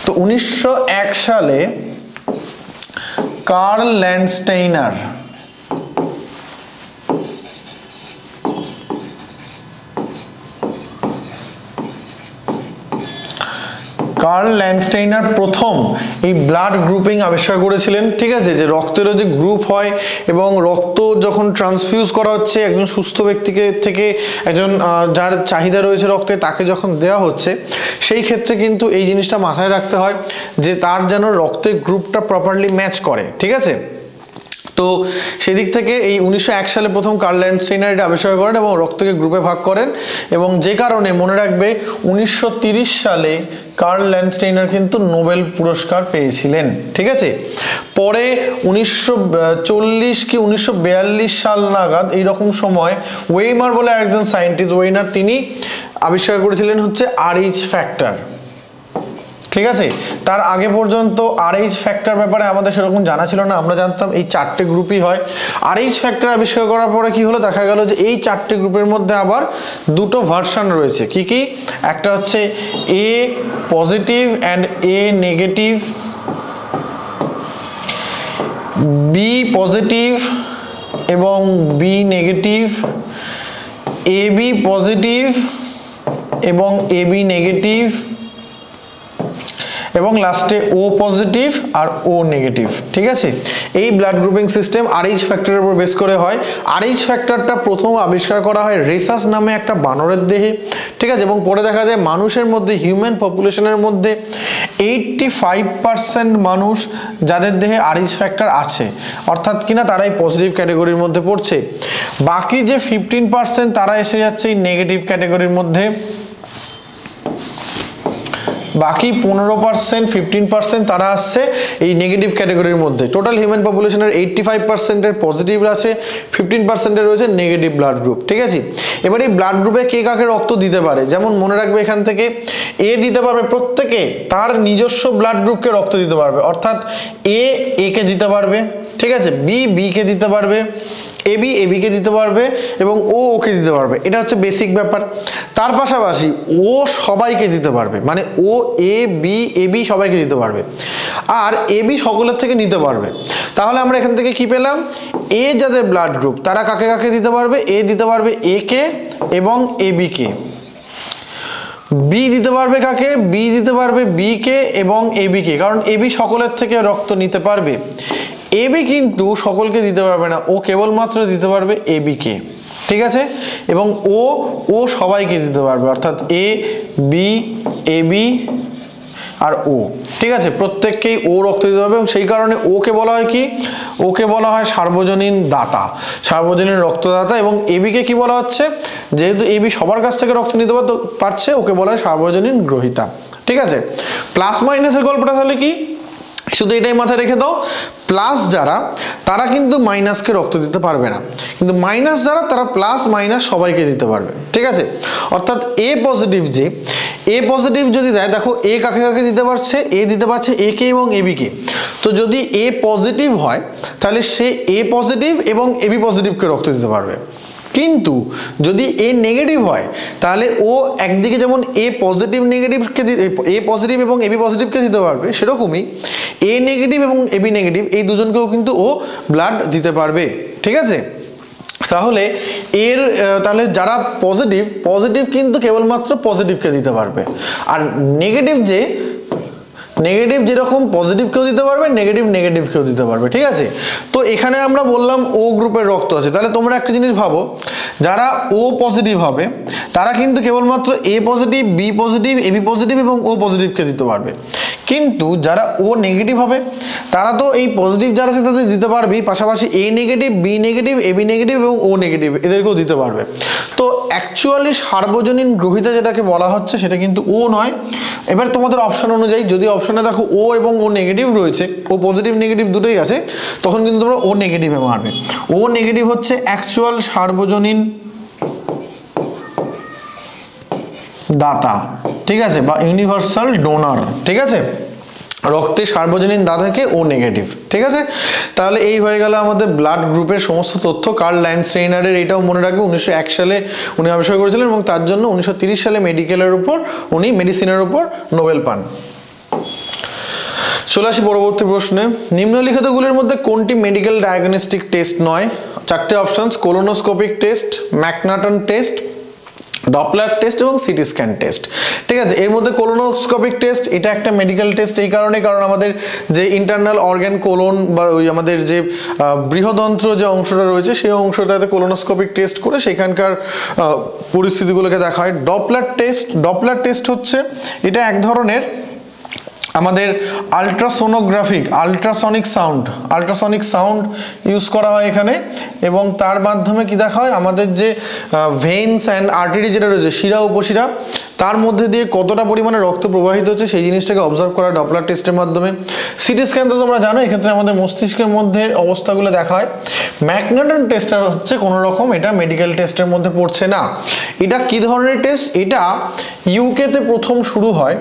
S1: তো 1901 সালে কার্ল ল্যান্ডস্টেইনার প্রথম এই ব্লাড গ্রুপিং আবিষ্কার করেছিলেন, ঠিক আছে। যে রক্তেরও যে গ্রুপ হয় এবং রক্ত যখন ট্রান্সফিউজ করা হচ্ছে একজন সুস্থ ব্যক্তিকে থেকে একজন যার চাহিদা রয়েছে রক্তে, তাকে যখন দেওয়া হচ্ছে, সেই ক্ষেত্রে কিন্তু এই জিনিসটা মাথায় রাখতে হয় যে তার যেন রক্তের গ্রুপটা প্রপারলি ম্যাচ করে, ঠিক আছে। তো সেদিক থেকে এই 1901 সালে প্রথম কার্ল ল্যান্ডস্টেইনার এটা আবিষ্কার করেন এবং রক্তকে গ্রুপে ভাগ করেন। এবং যে কারণে মনে রাখবে 1930 সালে কার্ল ল্যান্ডস্টেইনার কিন্তু নোবেল পুরস্কার পেয়েছিলেন, ঠিক আছে। পরে 1940 কি 1942 সাল নাগাদ এইরকম সময় ওয়েইমার বলে একজন সায়েন্টিস্ট, ওয়েইনার, তিনি আবিষ্কার করেছিলেন হচ্ছে RH ফ্যাক্টর, ঠিক আছে। তার আগে পর্যন্ত RH ফ্যাক্টর ব্যাপারে আমাদের সেরকম জানা ছিল না, আমরা জানতাম এই চারটে গ্রুপই হয়। RH ফ্যাক্টর আবিষ্কার করার পরে কি হলো, দেখা গেল যে এই চারটে গ্রুপের মধ্যে আবার দুটো ভার্সন রয়েছে, কি কি? একটা হচ্ছে A positive and A negative, B positive এবং B নেগেটিভ, AB পজিটিভ এবং AB নেগেটিভ, এবং লাস্টে ও পজিটিভ আর ও নেগেটিভ, ঠিক আছে। এই ব্লাড গ্রুপিং সিস্টেম RH ফ্যাক্টরের উপর বেস করে হয়। RH ফ্যাক্টরটা প্রথম আবিষ্কার করা হয় রেসাস নামে একটা বানরের দেহে, ঠিক আছে। এবং পরে দেখা যায় মানুষের মধ্যে, হিউম্যান পপুলেশনের মধ্যে 85% মানুষ যাদের দেহে RH ফ্যাক্টর আছে, অর্থাৎ কিনা তারাই পজিটিভ ক্যাটাগরির মধ্যে পড়ছে। বাকি যে 15% তারা এসে যাচ্ছে এই নেগেটিভ ক্যাটাগরির মধ্যে। বাকি 15% তারা আসছে এই নেগেটিভ ক্যাটাগরির মধ্যে। টোটাল হিউম্যান পপুলেশনের 85% পজিটিভ আছে, 15% রয়েছে নেগেটিভ ব্লাড গ্রুপ, ঠিক আছে। এবার এই ব্লাড গ্রুপে কে কাকে রক্ত দিতে পারে, যেমন মনে রাখবে এখান থেকে এ দিতে পারবে, প্রত্যেকে তার নিজস্ব ব্লাড গ্রুপকে রক্ত দিতে পারবে, অর্থাৎ এ কে দিতে পারবে, ঠিক আছে। বি কে দিতে পারবে, এবি কে দিতে পারবে এবং ওকে দিতে পারবে। এটা হচ্ছে বেসিক ব্যাপার। তার পাশাপাশি ও সবাইকে দিতে পারবে, মানে ও এবি সবাইকে দিতে পারবে, আর এবি সকলের থেকে নিতে পারবে। তাহলে আমরা এখান থেকে কি পেলাম? এ যাদের ব্লাড গ্রুপ তারা কাকে কাকে দিতে পারবে? এ দিতে পারবে এ কে এবং এবি কে। বি দিতে পারবে কাকে? বি দিতে পারবে বি কে এবং এবি কে, কারণ এবি সকলের থেকে রক্ত নিতে পারবে। এবি কিন্তু সকলকে দিতে পারবে না, ও কেবলমাত্র দিতে পারবে এবি কে, ঠিক আছে। এবং ও সবাইকে দিতে পারবে, অর্থাৎ এ বি এবি আর ও, ঠিক আছে, প্রত্যেককেই ও রক্ত দিতে হবে এবং সেই কারণে ওকে বলা হয় কি, ওকে বলা হয় সার্বজনীন দাতা, সার্বজনীন রক্তদাতা। এবং এবিকে কি বলা হচ্ছে, যেহেতু এবি সবার কাছ থেকে রক্ত নিতে পারছে, ওকে বলা হয় সার্বজনীন গ্রহীতা, ঠিক আছে। প্লাস মাইনাসের গল্পটা তাহলে কি, শুধু এটাই মাথায় রেখে দাও, প্লাস যারা তারা কিন্তু মাইনাসকে রক্ত দিতে পারবে না, কিন্তু মাইনাস যারা তারা প্লাস মাইনাস সবাইকে দিতে পারবে, ঠিক আছে। অর্থাৎ এ পজিটিভ, যে এ পজিটিভ যদি দেয়, দেখো এ কাকে কাকে দিতে পারছে, এ দিতে পারছে এ কে এবং এবি কে। তো যদি এ পজিটিভ হয় তাহলে সে এ পজিটিভ এবং এবি পজিটিভকে রক্ত দিতে পারবে। কিন্তু যদি এ নেগেটিভ হয় তাহলে ও একদিকে যেমন এ পজিটিভ নেগেটিভকে, এ পজিটিভ এবং এবি পজিটিভকে দিতে পারবে, সেরকমই এ নেগেটিভ এবং এবি নেগেটিভ এই দুজনকেও কিন্তু ও ব্লাড দিতে পারবে, ঠিক আছে। তাহলে তাহলে যারা পজিটিভ, পজিটিভ কিন্তু কেবলমাত্র পজিটিভকে দিতে পারবে, আর নেগেটিভ নেগেটিভ যেরকম পজিটিভকেও দিতে পারবে, নেগেটিভকেও দিতে পারবে, ঠিক আছে। তো এখানে আমরা বললাম ও গ্রুপের রক্ত আছে, তাহলে তোমরা একটা জিনিস ভাবো, যারা ও পজিটিভ হবে তারা কিন্তু কেবলমাত্র A positive, B positive, AB positive এবং ও পজিটিভকে দিতে পারবে। কিন্তু যারা ও নেগেটিভ হবে তারা তো এই পজিটিভ যারা আছে তাদের দিতে পারবেই, পাশাপাশি A negative, B negative, AB negative এবং ও নেগেটিভ এদেরকেও দিতে পারবে। তো অ্যাকচুয়ালি সার্বজনীন গ্রহীতা যেটাকে বলা হচ্ছে সেটা কিন্তু ও নয়। এবার তোমাদের অপশন অনুযায়ী, যদি অপশনে দেখো ও এবং ও নেগেটিভ রয়েছে, ও পজিটিভ নেগেটিভ দুটোই আছে, তখন কিন্তু তোমরা ও নেগেটিভে মারবে। ও নেগেটিভ হচ্ছে অ্যাকচুয়াল সার্বজনীন দাতা, ঠিক আছে, বা ইউনিভার্সাল ডোনার, ঠিক আছে, রক্তের সার্বজনীন দাতাকে ও নেগেটিভ, ঠিক আছে। তাহলে এই হয়ে গেল আমাদের ব্লাড গ্রুপের সমস্ত তথ্য। কার্ল ল্যান্ডস্টেইনারের এটাও মনে রাখবে, 1901 সালে উনি আবিষ্কার করেছিলেন এবং তার জন্য 1930 সালে মেডিসিনের উপর নোবেল পান। চলে আসি পরবর্তী প্রশ্নে, নিম্নলিখিতগুলির মধ্যে কোনটি মেডিকেল ডায়াগনস্টিক টেস্ট নয়? চারটে options, colonoscopic test, McNaughton test, Doppler test এবং সিটি স্ক্যান টেস্ট, ঠিক আছে। এর মধ্যে কোলোনোস্কোপিক টেস্ট এটা একটা মেডিকেল টেস্ট, এই কারণে কারণ আমাদের যে ইন্টারনাল অর্গান কোলন বা ওই আমাদের যে বৃহদন্ত্র যে অংশটা রয়েছে সেই অংশটাতে কোলোনোস্কোপিক টেস্ট করে সেখানকার পরিস্থিতিগুলোকে দেখা হয়। ডপলার টেস্ট হচ্ছে এটা এক ধরনের আমাদের আল্ট্রাসনিক সাউন্ড ইউজ করা হয় এখানে, এবং তার মাধ্যমে কি দেখা হয়, আমাদের যে ভেইনস অ্যান্ড আর্টারি যেটা রয়েছে, শিরা উপশিরা, তার মধ্যে দিয়ে কতটা পরিমাণে রক্ত প্রবাহিত হচ্ছে সেই জিনিসটাকে অবজার্ভ করা ডপলার টেস্টের মাধ্যমে। সিটি স্ক্যান তো তোমরা জানো, এক্ষেত্রে আমাদের মস্তিষ্কের মধ্যে অবস্থাগুলো দেখা হয়। ম্যাকনাটন টেস্টটা হচ্ছে কোনো রকম এটা মেডিকেল টেস্টের মধ্যে পড়ছে না। এটা কি ধরনের টেস্ট? এটা ইউকেতে প্রথম শুরু হয়,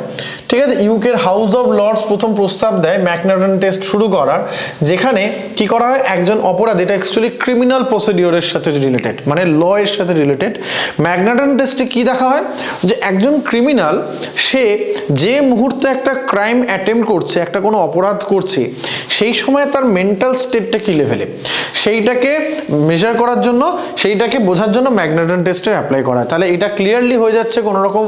S1: ঠিক আছে। ইউকের হাউস অফ লর্ডস প্রথম প্রস্তাব দেয় ম্যাকনাটন টেস্ট শুরু করার, যেখানে কি করা হয়, একজন অপরাধ, এটা অ্যাকচুয়ালি ক্রিমিনাল প্রসিডিওরের সাথে রিলেটেড, মানে ল এর সাথে রিলেটেড। ম্যাকনাটন টেস্টে কি দেখা হয়, যে একজন ক্রিমিনাল সে যে মুহূর্তে একটা ক্রাইম অ্যাটেম্প করছে, একটা কোনো অপরাধ করছে, সেই সময় তার মেন্টাল স্টেটটা কি লেভেলে সেইটাকে মেজার করার জন্য, সেইটাকে বোঝার জন্য ম্যাকনাটন টেস্টের অ্যাপ্লাই করা হয়। তাহলে এটা ক্লিয়ারলি হয়ে যাচ্ছে কোনো রকম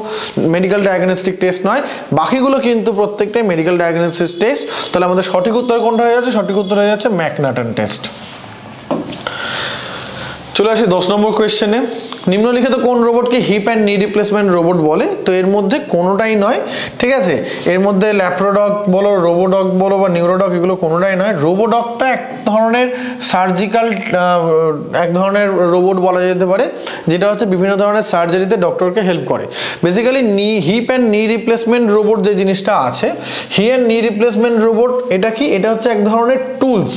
S1: মেডিকেল ডায়াগনস্টিক টেস্ট নয়, বাকিগুলো কিন্তু প্রত্যেকটাই মেডিকেল ডায়াগনস্টিক টেস্ট। তাহলে আমাদের সঠিক উত্তর কোনটা হয়ে যাচ্ছে? সঠিক উত্তর হয়ে যাচ্ছে ম্যাকনাটন টেস্ট। চলে আসি 10 নম্বর কোয়েশ্চেনে, নিম্নলিখিত কোন রোবটকে hip and knee replacement robot বলে? তো এর মধ্যে কোনোটাই নয়, ঠিক আছে। এর মধ্যে ল্যাপ্রোডগ বলো, রোবোডগ বলো বা নিউরোডগ, এগুলো কোনোটাই নয়। রোবোডগটা এক ধরনের সার্জিক্যাল এক ধরনের রোবট বলা যেতে পারে, যেটা হচ্ছে বিভিন্ন ধরনের সার্জারিতে ডক্টরকে হেল্প করে। Basically hip and knee replacement robot যে জিনিসটা আছে, hip and knee replacement robot এটা কি? এটা হচ্ছে এক ধরনের টুলস।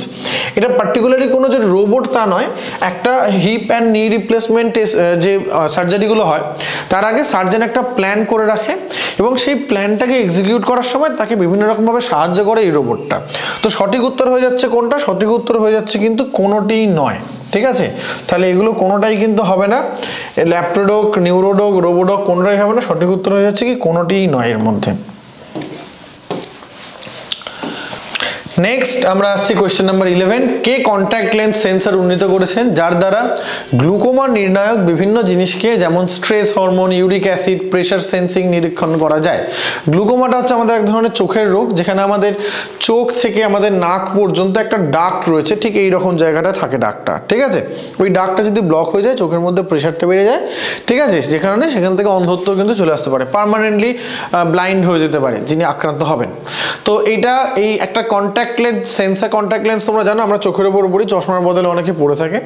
S1: এটা পার্টিকুলারলি কোনো যে রোবট তা নয়। একটা হিপ অ্যান্ড নি রিপ্লেসমেন্ট যে সার্জারিগুলো হয় তার আগে সার্জন একটা প্ল্যান করে রাখে এবং সেই প্ল্যানটাকে এক্সিকিউট করার সময় তাকে বিভিন্ন রকমভাবে সাহায্য করে এই রোবটটা। তো সঠিক উত্তর হয়ে যাচ্ছে কোনটা? সঠিক উত্তর হয়ে যাচ্ছে কিন্তু কোনোটিই নয়, ঠিক আছে। তাহলে এগুলো কোনোটাই কিন্তু হবে না, ল্যাপ্রোডগ, নিউরোডগ, রোবোডগ কোনোটাই হবে না। সঠিক উত্তর হয়ে যাচ্ছে কি কোনোটিই নয় এর মধ্যে। নেক্সট আমরা আসছি কোয়েশ্চেন নাম্বার 11, কে কন্ট্যাক্ট লেন্স সেন্সর উন্নীত করেছেন যার দ্বারা গ্লুকোমা নির্ণায়ক বিভিন্ন জিনিসকে যেমন stress hormone, uric acid, pressure sensing নিরীক্ষণ করা যায়। গ্লুকোমাটা হচ্ছে আমাদের এক ধরনের চোখের রোগ, যেখানে আমাদের চোখ থেকে আমাদের নাক পর্যন্ত একটা ডাক্ট রয়েছে, ঠিক এই রকম জায়গাটা থাকে ডাক্টটা, ঠিক আছে। ওই ডাক্টটা যদি ব্লক হয়ে যায় চোখের মধ্যে প্রেসারটা বেড়ে যায়, ঠিক আছে, যে কারণে সেখান থেকে অন্ধত্ব কিন্তু চলে আসতে পারে, পার্মানেন্টলি ব্লাইন্ড হয়ে যেতে পারে যিনি আক্রান্ত হবেন। তো এইটা এই একটা contact lens sensor, contact lens তোমরা জানো আমরা চোখের উপর উপরই চশমার বদলে অনেকে পড়ে থাকে,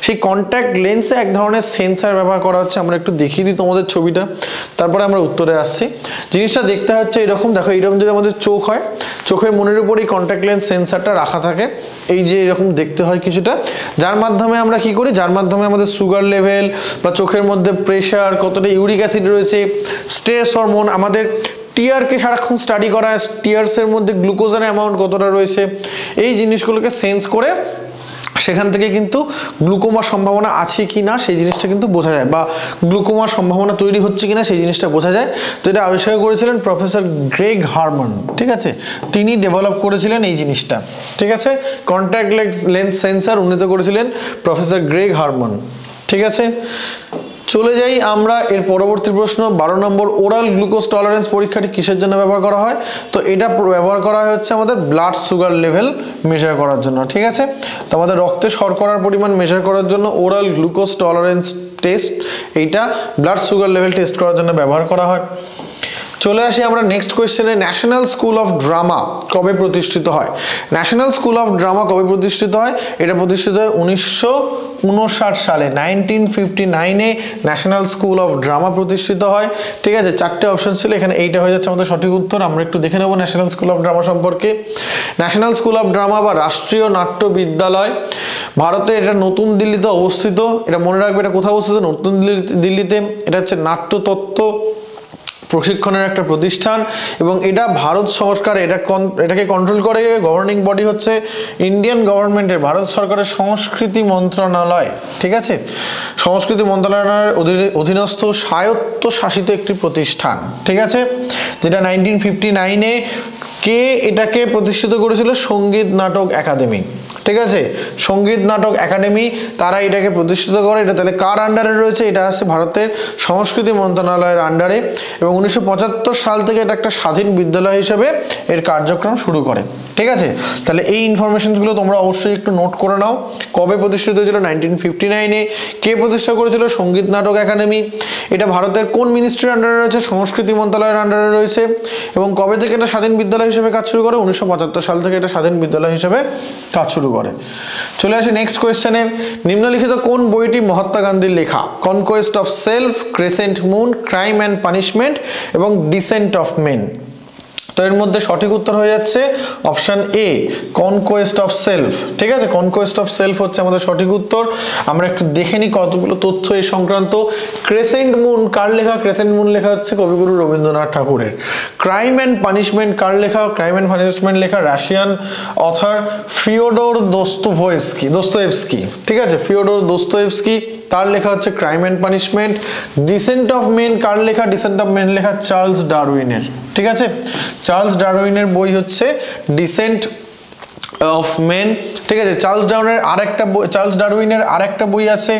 S1: সেই কন্ট্যাক্ট লেন্সে এক ধরনের সেন্সর ব্যবহার করা হচ্ছে। আমরা একটু দেখিয়ে দিই তোমাদের ছবিটা, তারপরে আমরা উত্তরে আসছি। জিনিসটা দেখতে হচ্ছে এরকম, দেখো এইরকম যদি আমাদের চোখ হয়, চোখের মনের উপর এই কন্ট্যাক্ট লেন্স সেন্সরটা রাখা থাকে, এই যে এরকম দেখতে হয় কিছুটা, যার মাধ্যমে আমরা কি করি, যার মাধ্যমে আমাদের সুগার লেভেল বা চোখের মধ্যে প্রেশার, কতটা ইউরিক অ্যাসিড রয়েছে, স্ট্রেস হরমোন, আমাদের টিয়ারকে সারাক্ষণ স্টাডি করা হয়, টিয়ারসের মধ্যে গ্লুকোজের অ্যামাউন্ট কতটা রয়েছে, এই জিনিসগুলোকে সেন্স করে সেখান থেকে কিন্তু গ্লুকোমার সম্ভাবনা আছে কি না সেই জিনিসটা কিন্তু বোঝা যায়, বা গ্লুকোমার সম্ভাবনা তৈরি হচ্ছে কিনা সেই জিনিসটা বোঝা যায়। তো এটা আবিষ্কার করেছিলেন প্রফেসর গ্রেগ হারমান, ঠিক আছে, তিনি ডেভেলপ করেছিলেন এই জিনিসটা, ঠিক আছে। কন্ট্যাক্ট লেন্স সেন্সর উন্নীত করেছিলেন প্রফেসর গ্রেগ হারমান, ঠিক আছে। চলে যাই আমরা এর পরবর্তী প্রশ্ন 12 নম্বর, ওরাল গ্লুকোজ টলারেন্স পরীক্ষাটি কিসের জন্য ব্যবহার করা হয়? তো এটা ব্যবহার করা হচ্ছে আমাদের ব্লাড সুগার লেভেল মেজার করার জন্য, ঠিক আছে। তো আমাদের রক্তে শর্করার পরিমাণ মেজার করার জন্য ওরাল গ্লুকোজ টলারেন্স টেস্ট, এইটা ব্লাড সুগার লেভেল টেস্ট করার জন্য ব্যবহার করা হয়। চলে আসি আমরা নেক্সট কোয়েশ্চেনে, ন্যাশনাল স্কুল অফ ড্রামা কবে প্রতিষ্ঠিত হয়? ন্যাশনাল স্কুল অফ ড্রামা কবে প্রতিষ্ঠিত হয়? এটা প্রতিষ্ঠিত হয় 1959 সালে, 1959-এ ন্যাশনাল স্কুল অফ ড্রামা প্রতিষ্ঠিত হয়, ঠিক আছে। 4টে অপশন ছিল, এখানে এইটা হয়ে যাচ্ছে আমাদের সঠিক উত্তর। আমরা একটু দেখে নেব ন্যাশনাল স্কুল অফ ড্রামা সম্পর্কে। ন্যাশনাল স্কুল অফ ড্রামা বা রাষ্ট্রীয় নাট্য বিদ্যালয় ভারতে, এটা নতুন দিল্লিতে অবস্থিত। এটা মনে রাখবে, এটা কোথায় অবস্থিত? নতুন দিল্লিতে। এটা হচ্ছে নাট্যতত্ত্ব প্রশিক্ষণের একটা প্রতিষ্ঠান, এবং এটা ভারত সরকার এটাকে কন্ট্রোল করে। গভর্নিং বডি হচ্ছে ইন্ডিয়ান গভর্নমেন্টের, ভারত সরকারের সংস্কৃতি মন্ত্রণালয়, ঠিক আছে। সংস্কৃতি মন্ত্রণালয়ের অধীনস্থ স্বায়ত্তশাসিত একটি প্রতিষ্ঠান, ঠিক আছে, যেটা 1959-এ কে এটাকে প্রতিষ্ঠিত করেছিল? সঙ্গীত নাটক একাডেমি, ঠিক আছে। সঙ্গীত নাটক একাডেমি তারা এটাকে প্রতিষ্ঠিত করে। এটা তাহলে কার আন্ডারে রয়েছে? এটা আছে ভারতের সংস্কৃতি মন্ত্রণালয়ের আন্ডারে, এবং 1975 সাল থেকে এটা একটা স্বাধীন বিদ্যালয় হিসেবে এর কার্যক্রম শুরু করে, ঠিক আছে। তাহলে এই ইনফরমেশনগুলো তোমরা অবশ্যই একটু নোট করে নাও। কবে প্রতিষ্ঠিত হয়েছিল? 1959-এ। কে প্রতিষ্ঠা করেছিল? সঙ্গীত নাটক একাডেমি। এটা ভারতের কোন মিনিস্ট্রির আন্ডারে রয়েছে? সংস্কৃতি মন্ত্রণালয়ের আন্ডারে রয়েছে। এবং কবে থেকে এটা স্বাধীন বিদ্যালয় হিসেবে কাজ শুরু করে? 1975 সাল থেকে এটা স্বাধীন বিদ্যালয় হিসেবে কাজ শুরু করে। চলে আসি নেক্সট কোয়েশ্চেনে, নিম্নলিখিত কোন বইটি মহাত্মা গান্ধীর লেখা? Conquest of self, crescent moon, crime and punishment এবং ডিসেন্ট অফ মেন। তো এর মধ্যে সঠিক উত্তর হয়ে যাচ্ছে option A, conquest of self, ঠিক আছে। কনকোয়েস্ট অফ সেলফ হচ্ছে আমাদের সঠিক উত্তর। আমরা একটু দেখে নিই কতগুলো তথ্য এই সংক্রান্ত। ক্রেসেন্ট মুন কার লেখা? ক্রেসেন্ট মুন লেখা হচ্ছে কবিগুরু রবীন্দ্রনাথ ঠাকুরের। ক্রাইম অ্যান্ড পানিশমেন্ট কার লেখা? ক্রাইম অ্যান্ড পানিশমেন্ট লেখা রাশিয়ান অথর ফিওডর দোস্তোয়েভস্কি, ঠিক আছে, ফিওডর দোস্তোয়েভস্কি, তার লেখা হচ্ছে crime and punishment. Descent of man কার লেখা? ডিসেন্ট অফ মেন লেখা চার্লস ডারউইনের, ঠিক আছে। চার্লস ডারউইনের বই হচ্ছে ডিসেন্ট অফ মেন, ঠিক আছে। চার্লস ডারউইনের আরেকটা বই আছে,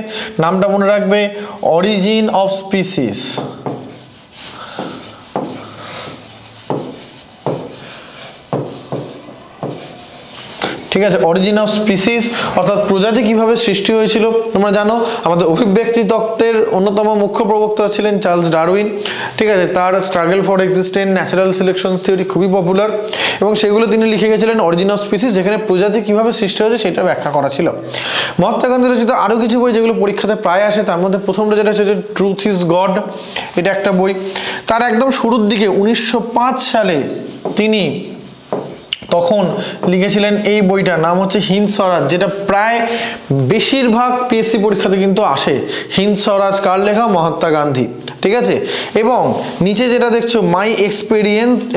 S1: নামটা মনে রাখবে, অরিজিন অফ স্পিসিস, ঠিক আছে। অরিজিন অফ স্পিসিস অর্থাৎ প্রজাতি কিভাবে সৃষ্টি হয়েছিল। তোমরা জানো আমাদের অভিব্যক্তি তত্ত্বের অন্যতম মুখ্য প্রবক্তা ছিলেন চার্লস ডারউইন, ঠিক আছে। তার struggle for existence, natural selection theory খুবই পপুলার, এবং সেগুলো তিনি লিখে গেছিলেন অরিজিন অফ স্পিসিস, যেখানে প্রজাতি কিভাবে সৃষ্টি হয়েছে সেটা ব্যাখ্যা করা ছিল। মহাত্মা গান্ধী রচিত আরও কিছু বই যেগুলো পরীক্ষাতে প্রায় আসে, তার মধ্যে প্রথমটা যেটা হচ্ছে ট্রুথ ইজ গড, এটা একটা বই। তার একদম শুরুর দিকে 1905 সালে তিনি তখন লিখেছিলেন এই বইটার নাম হচ্ছে হিন্দ স্বরাজ, যেটা প্রায় বেশিরভাগ পিএসসি পরীক্ষাতে কিন্তু আসে। হিন্দ স্বরাজ কার লেখা? মহাত্মা গান্ধী, ঠিক আছে। এবং নিচে যেটা দেখছো মাই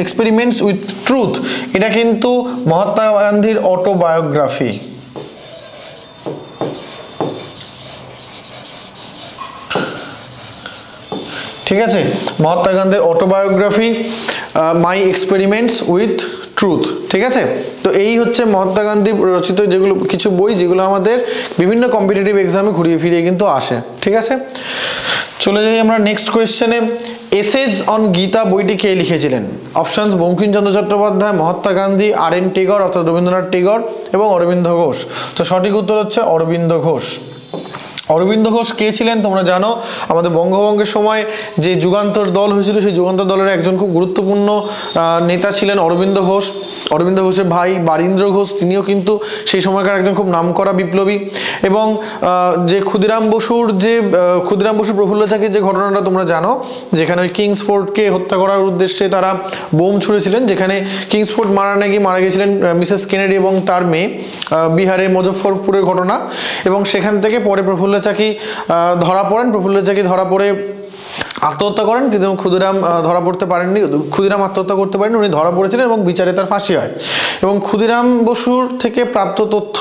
S1: এক্সপেরিমেন্টস উইথ ট্রুথ, এটা কিন্তু মহাত্মা গান্ধীর অটোবায়োগ্রাফি, ঠিক আছে। মহাত্মা গান্ধীর autobiography my experiments with truth. ঠিক আছে, তো এই হচ্ছে মহাত্মা গান্ধী রচিত যেগুলো কিছু বই যেগুলো আমাদের বিভিন্ন কম্পিটিটিভ এক্সামে ঘুরিয়ে ফিরিয়ে কিন্তু আসে। ঠিক আছে, চলে যাই আমরা নেক্সট কোয়েশ্চেনে। এসেজ অন গীতা বইটি কে লিখেছিলেন? Options Bankimchandra Chattopadhyay, Mahatma Gandhi, R N. টেগর অর্থাৎ রবীন্দ্রনাথ টেগর এবং অরবিন্দ ঘোষ। তো সঠিক উত্তর হচ্ছে অরবিন্দ ঘোষ। অরবিন্দ ঘোষ কে ছিলেন তোমরা জানো, আমাদের বঙ্গভঙ্গের সময় যে যুগান্তর দল হয়েছিল সেই যুগান্তর দলের একজন খুব গুরুত্বপূর্ণ নেতা ছিলেন অরবিন্দ ঘোষ। অরবিন্দ ঘোষের ভাই বারীন্দ্র ঘোষ তিনিও কিন্তু সেই সময়কার একজন খুব নামকরা বিপ্লবী। এবং যে ক্ষুদিরাম বসুর প্রফুল্ল চাকির যে ঘটনাটা তোমরা জানো, যেখানে ওই কিংসফোর্ডকে হত্যা করার উদ্দেশ্যে তারা বোম ছুঁড়েছিলেন, যেখানে কিংসফোর্ড মারা গেছিলেন মিসেস কেনেডি এবং তার মেয়ে, বিহারে মুজফ্ফরপুরের ঘটনা। এবং সেখান থেকে পরে প্রফুল্ল চাকি ধরা পড়ে আত্মহত্যা করেন, কিন্তু ক্ষুদিরাম আত্মহত্যা করতে পারেননি, উনি ধরা পড়েছিলেন এবং বিচারে তার ফাঁসি হয়। এবং ক্ষুদিরাম বসুর থেকে প্রাপ্ত তথ্য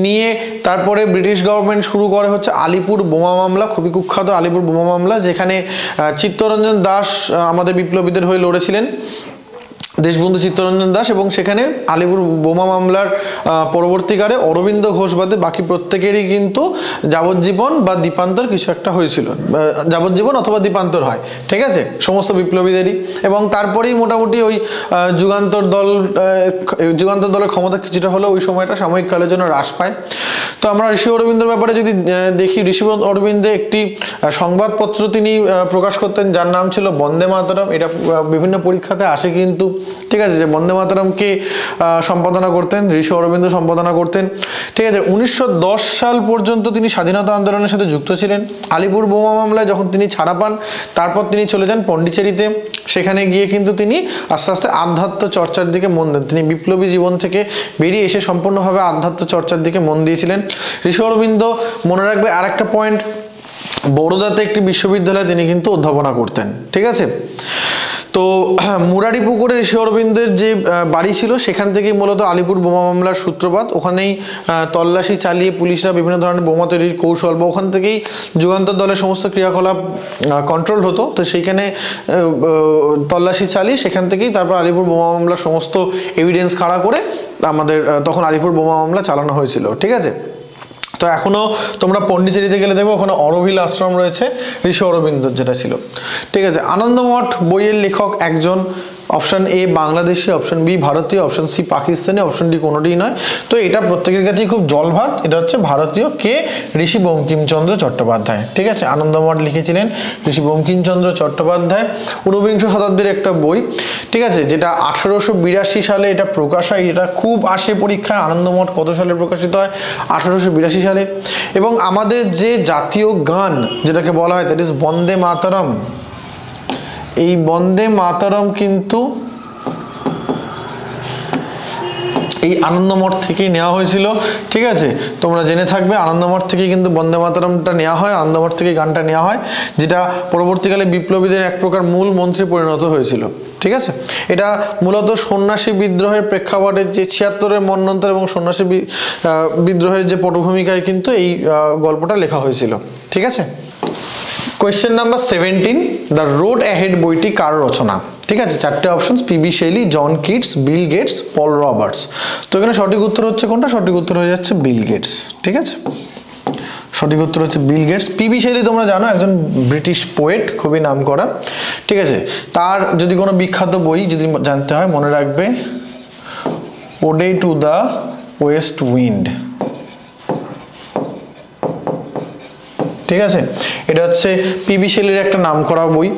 S1: নিয়ে তারপরে ব্রিটিশ গভর্নমেন্ট শুরু করে হচ্ছে আলিপুর বোমা মামলা, খুবই কুখ্যাত আলিপুর বোমা মামলা, যেখানে চিত্তরঞ্জন দাস আমাদের বিপ্লবীদের হয়ে লড়েছিলেন, দেশবন্ধু চিত্তরঞ্জন দাস। এবং সেখানে আলিপুর বোমা মামলার পরবর্তীকালে অরবিন্দ ঘোষ বাদে বাকি প্রত্যেকেরই কিন্তু যাবজ্জীবন বা দ্বীপান্তর কিছু একটা হয়েছিল, যাবজ্জীবন অথবা দ্বীপান্তর হয়। ঠিক আছে, সমস্ত বিপ্লবীদেরই। এবং তারপরেই মোটামুটি ওই যুগান্তর দলের ক্ষমতা কিছুটা হলেও ওই সময়টা সাময়িক কালের জন্য হ্রাস পায়। তো আমরা ঋষি অরবিন্দর ব্যাপারে যদি দেখি, ঋষি অরবিন্দে একটি সংবাদপত্র তিনি প্রকাশ করতেন যার নাম ছিল বন্দে মাতরম। এটা বিভিন্ন পরীক্ষাতে আসে কিন্তু। ঠিক আছে, যে বন্দে মাতরমকে সম্পাদনা করতেন ঋষি অরবিন্দ সম্পাদনা করতেন। ঠিক আছে, 1910 সাল পর্যন্ত তিনি স্বাধীনতা আন্দোলনের সাথে যুক্ত ছিলেন। আলিপুর বোমা মামলায় যখন তিনি ছাড়া পান, তারপর তিনি চলে যান পন্ডিচেরিতে। সেখানে গিয়ে কিন্তু তিনি আস্তে আস্তে আধ্যাত্ম চর্চার দিকে মন দেন। তিনি বিপ্লবী জীবন থেকে বেরিয়ে এসে সম্পূর্ণভাবে আধ্যাত্ম চর্চার দিকে মন দিয়েছিলেন। ঋষি অরবিন্দ, মনে রাখবে আর একটা পয়েন্ট, বরোদাতে একটি বিশ্ববিদ্যালয়ে তিনি কিন্তু অধ্যাপনা করতেন। ঠিক আছে, তো মুরারিপুকুরে ঋষি অরবিন্দের যে বাড়ি ছিল সেখান থেকেই মূলত আলিপুর বোমা মামলার সূত্রপাত। ওখানেই তল্লাশি চালিয়ে পুলিশরা বিভিন্ন ধরনের বোমা তৈরির কৌশল বা ওখান থেকেই যুগান্তর দলের সমস্ত ক্রিয়াকলাপ কন্ট্রোল হতো। তো সেইখানে তল্লাশি চালিয়ে সেখান থেকেই তারপর আলিপুর বোমা মামলার সমস্ত এভিডেন্স খাড়া করে আমাদের তখন আলিপুর বোমা মামলা চালানো হয়েছিল। ঠিক আছে, তো এখনো তোমরা পন্ডিচেরিতে গেলে দেখবো ওখানে অরোভিল আশ্রম রয়েছে ঋষি অরবিন্দ যেটা ছিল। ঠিক আছে, আনন্দমঠ বইয়ের লেখক একজন। Option A Bangladeshi, option B ভারতীয়, option C Pakistani, option D কোনোটিই নয়। তো এটা প্রত্যেকের কাছেই খুব জলভাত, এটা হচ্ছে ভারতীয়। কে? ঋষি বঙ্কিমচন্দ্র চট্টোপাধ্যায়। ঠিক আছে, আনন্দমঠ লিখেছিলেন ঋষি বঙ্কিমচন্দ্র চট্টোপাধ্যায়। ঊনবিংশ শতাব্দীর একটা বই। ঠিক আছে, যেটা 1882 সালে এটা প্রকাশ হয়। এটা খুব আসে পরীক্ষায়। আনন্দমঠ কত সালে প্রকাশিত হয়? 1882 সালে। এবং আমাদের যে জাতীয় গান যেটাকে বলা হয় দ্যাট ইজ বন্দে মাতরম, এই বন্দে মাতরম কিন্তু এই আনন্দমঠ থেকেই নেওয়া হয়েছিল। ঠিক আছে, তোমরা জেনে থাকবে আনন্দমঠ থেকেই কিন্তু বন্দে মাতরমটা নেওয়া হয়, আনন্দমঠ থেকে গানটা নেওয়া হয়, যেটা পরবর্তীকালে বিপ্লবীদের এক প্রকার মূল মন্ত্রে পরিণত হয়েছিল। ঠিক আছে, এটা মূলত সন্ন্যাসী বিদ্রোহের প্রেক্ষাপটে যে 76-এর মন্বন্তর এবং সন্ন্যাসী বিদ্রোহের যে পটভূমিকায় কিন্তু এই গল্পটা লেখা হয়েছিল। ঠিক আছে, question number 17, the road ahead বইটি কার রচনা? ঠিক আছে, চারটে options, PB Shelley, John Keats, Bill Gates, Paul Roberts. তো এখানে সঠিক উত্তর হচ্ছে কোনটা? সঠিক উত্তর হয়ে যাচ্ছে বিল গেটস। ঠিক আছে, সঠিক উত্তর হচ্ছে বিল গেটস। পিবি শেলি তোমরা জানো একজন ব্রিটিশ পোয়েট, খুবই নামকরা। ঠিক আছে, তার যদি কোনো বিখ্যাত বই যদি জানতে হয় মনে রাখবে ওডে টু দ্য ওয়েস্ট উইন্ড। ঠিক আছে, এটা হচ্ছে পিবি শেলির একটা নামকরা বই।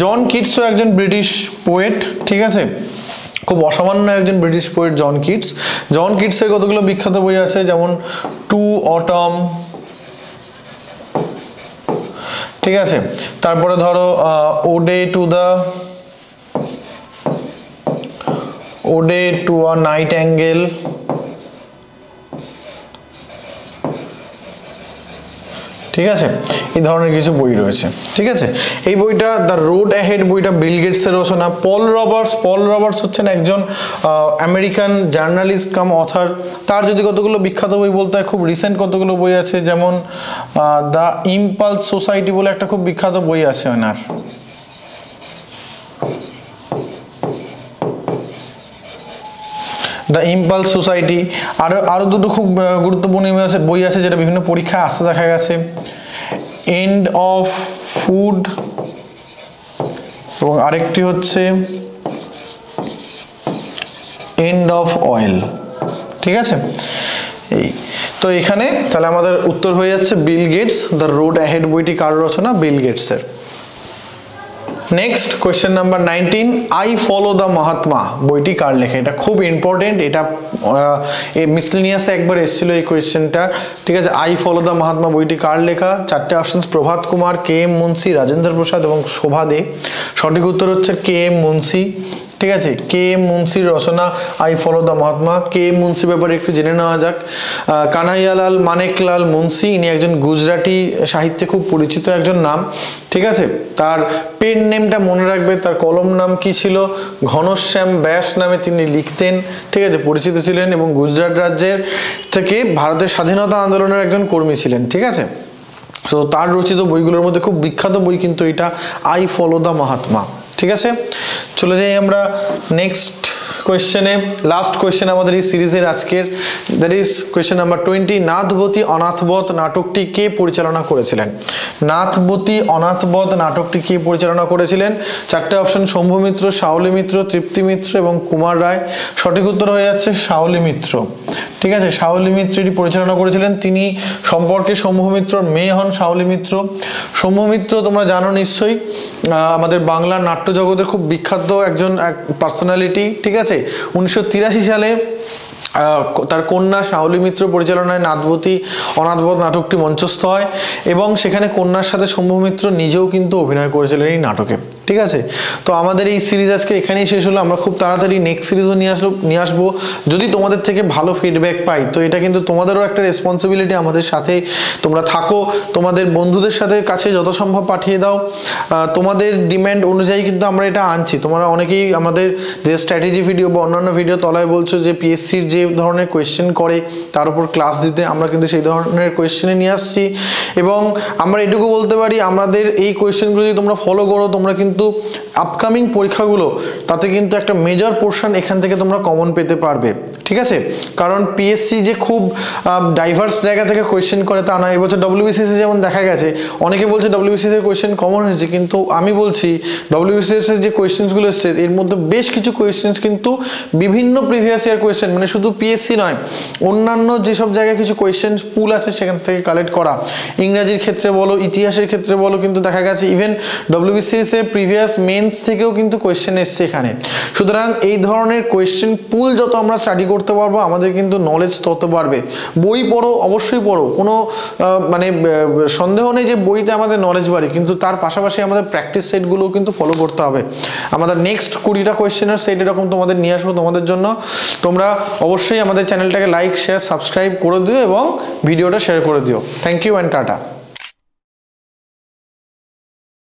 S1: জন কিটসও একজন ব্রিটিশ পোয়েট। ঠিক আছে, খুব অসামান্য একজন ব্রিটিশ পোয়েট জন কিটস। জন কিটসের কতগুলো বিখ্যাত বই আছে, যেমন টু অটম। ঠিক আছে, তারপরে ধরো ওডে টু আ নাইট অ্যাঙ্গেল। ঠিক আছে, এই ধরনের কিছু বই রয়েছে। ঠিক আছে, এই বইটা দ্য রোড অ্যাহেড বইটা বিল গেটসের রচনা। পল রবার্টস হচ্ছেন একজন আমেরিকান জার্নালিস্ট কাম অথার। তার যদি কতগুলো বিখ্যাত বই বলতে হয়, খুব রিসেন্ট কতগুলো বই আছে, যেমন দ্য ইম্পালস সোসাইটি বলে একটা খুব বিখ্যাত বই আছে ওনার। The impulse society. আরো দুটো খুব গুরুত্বপূর্ণ বই আছে যেটা বিভিন্ন পরীক্ষায় আসতে দেখা গেছে, এন্ড অফ ফুড এবং আরেকটি হচ্ছে এন্ড অফ অয়েল। ঠিক আছে, এই তো এখানে তাহলে আমাদের উত্তর হয়ে যাচ্ছে Bill Gates. The road ahead বইটি কার রচনা? বিল গেটসের। Next question number 19, I follow the Mahatma বইটি কার লেখা? এটা খুব ইম্পর্টেন্ট, এটা মিসলেনিয়াসে একবার এসেছিল এই কোয়েশ্চেনটা। ঠিক আছে, আই ফলো দ্য মহাত্মা বইটি কার লেখা? চারটে অপশনস, প্রভাত কুমার, কে এম মুন্সি, রাজেন্দ্র প্রসাদ এবং শোভা দে। সঠিক উত্তর হচ্ছে কে এম মুন্সি। ঠিক আছে, কে এম মুন্সির রচনা I follow the Mahatma. K M Munshi ব্যাপারে একটু জেনে নেওয়া যাক। কানাইয়ালাল মানেকলাল মুন্সি, ইনি একজন গুজরাটি সাহিত্যে খুব পরিচিত একজন নাম। ঠিক আছে, তার পেন নেমটা মনে রাখবে, তার কলম নাম কি ছিল? ঘনশ্যাম ব্যাস নামে তিনি লিখতেন। ঠিক আছে, পরিচিত ছিলেন এবং গুজরাট রাজ্যের থেকে ভারতের স্বাধীনতা আন্দোলনের একজন কর্মী ছিলেন। ঠিক আছে, তো তার রচিত বইগুলোর মধ্যে খুব বিখ্যাত বই কিন্তু এটা আই ফলো দ্য মহাত্মা। ঠিক আছে, চলে যাই আমরা নেক্সট কোয়েশ্চেনে। লাস্ট কোয়েশ্চেন আমাদের এই সিরিজের আজকের, দ্যাট ইজ কোয়েশ্চেন নাম্বার 20, নাথবতী অনাথবধ নাটকটি কে পরিচালনা করেছিলেন? নাথবতী অনাথবধ নাটকটি কে পরিচালনা করেছিলেন? চারটে অপশন, শম্ভু মিত্র, শাওলি মিত্র, তৃপ্তি মিত্র এবং কুমার রায়। সঠিক উত্তর হয়ে যাচ্ছে শাওলি মিত্র। ঠিক আছে, শাওলি মিত্র এটি পরিচালনা করেছিলেন। তিনি সম্পর্কে শম্ভু মিত্রর মেয়ে হন শাওলি মিত্র। শম্ভু মিত্র তোমরা জানো নিশ্চয়ই, আমাদের বাংলার নাট্য জগতের খুব বিখ্যাত একজন পার্সোনালিটি। ঠিক আছে, 1983 সালে তার কন্যা শাওলি মিত্র পরিচালনায় নাথবতী অনাথবধ নাটকটি মঞ্চস্থ হয় এবং সেখানে কন্যার সাথে শম্ভু মিত্র নিজেও কিন্তু অভিনয় করেছিলেন এই নাটকে। ঠিক আছে, তো আমাদের এই সিরিজ আজকে এখানেই শেষ হলো। আমরা খুব তাড়াতাড়ি নেক্সট সিরিজও নিয়ে আসবো যদি তোমাদের থেকে ভালো ফিডব্যাক পাই। তো এটা কিন্তু তোমাদেরও একটা রেসপন্সিবিলিটি, আমাদের সাথে তোমরা থাকো, তোমাদের বন্ধুদের সাথে কাছে যত সম্ভব পাঠিয়ে দাও। তোমাদের ডিমান্ড অনুযায়ী কিন্তু আমরা এটা আনছি। তোমরা অনেকেই আমাদের যে স্ট্র্যাটেজি ভিডিও বা অন্যান্য ভিডিও তলায় বলছো যে পিএসসির যে ধরনের কোয়েশ্চেন করে তার উপর ক্লাস দিতে, আমরা কিন্তু সেই ধরনের কোয়েশ্চেনে নিয়ে আসছি এবং আমরা এটুকু বলতে পারি আমাদের এই কোয়েশ্চেনগুলো যদি তোমরা ফলো করো, তোমরা কিন্তু আপকামিং পরীক্ষাগুলো তাতে কিন্তু একটা মেজর পোর্শন এখান থেকে তোমরা কমন পেতে পারবে। ঠিক আছে, কারণ পিএসসি যে খুব ডাইভার্স জায়গা থেকে কোয়েশ্চেন করে তা না। এবছর ডব্লিউবিসিএস যেমন দেখা গেছে, অনেকে বলছে ডব্লিউবিসিএস এর কোয়েশ্চেন কমন হয়েছে, কিন্তু আমি বলছি ডব্লিউবিসিএস এর যে কোয়েশ্চেনগুলো এসেছে এর মধ্যে বেশ কিছু কোয়েশ্চেন কিন্তু বিভিন্ন প্রিভিয়াস ইয়ার কোয়েশ্চেন, মানে শুধু পিএসসি নয়, অন্যান্য যেসব জায়গায় কিছু কোয়েশ্চেন পুল আছে সেখান থেকে কালেক্ট করা। ইংরাজির ক্ষেত্রে বলো, ইতিহাসের ক্ষেত্রে বলো, কিন্তু দেখা গেছে ইভেন ডব্লিউবিসিএস এর প্রিভিয়াস মেন্স থেকেও কিন্তু কোয়েশ্চেন এসছে এখানে। সুতরাং এই ধরনের কোয়েশ্চেন পুল যত আমরা স্টাডি করতে পারবো আমাদের কিন্তু নলেজ তত বাড়বে। বই পড়ো, অবশ্যই পড়ো, কোনো মানে সন্দেহ নেই যে বইতে আমাদের নলেজ বাড়ে, কিন্তু তার পাশাপাশি আমাদের প্র্যাকটিস সেটগুলোও কিন্তু ফলো করতে হবে। আমাদের নেক্সট 20টা কোয়েশ্চেনের সেট এরকম তোমাদের নিয়ে আসবো তোমাদের জন্য। তোমরা অবশ্যই আমাদের চ্যানেলটাকে লাইক, শেয়ার, সাবস্ক্রাইব করে দিও এবং ভিডিওটা শেয়ার করে দিও। Thank you and tata.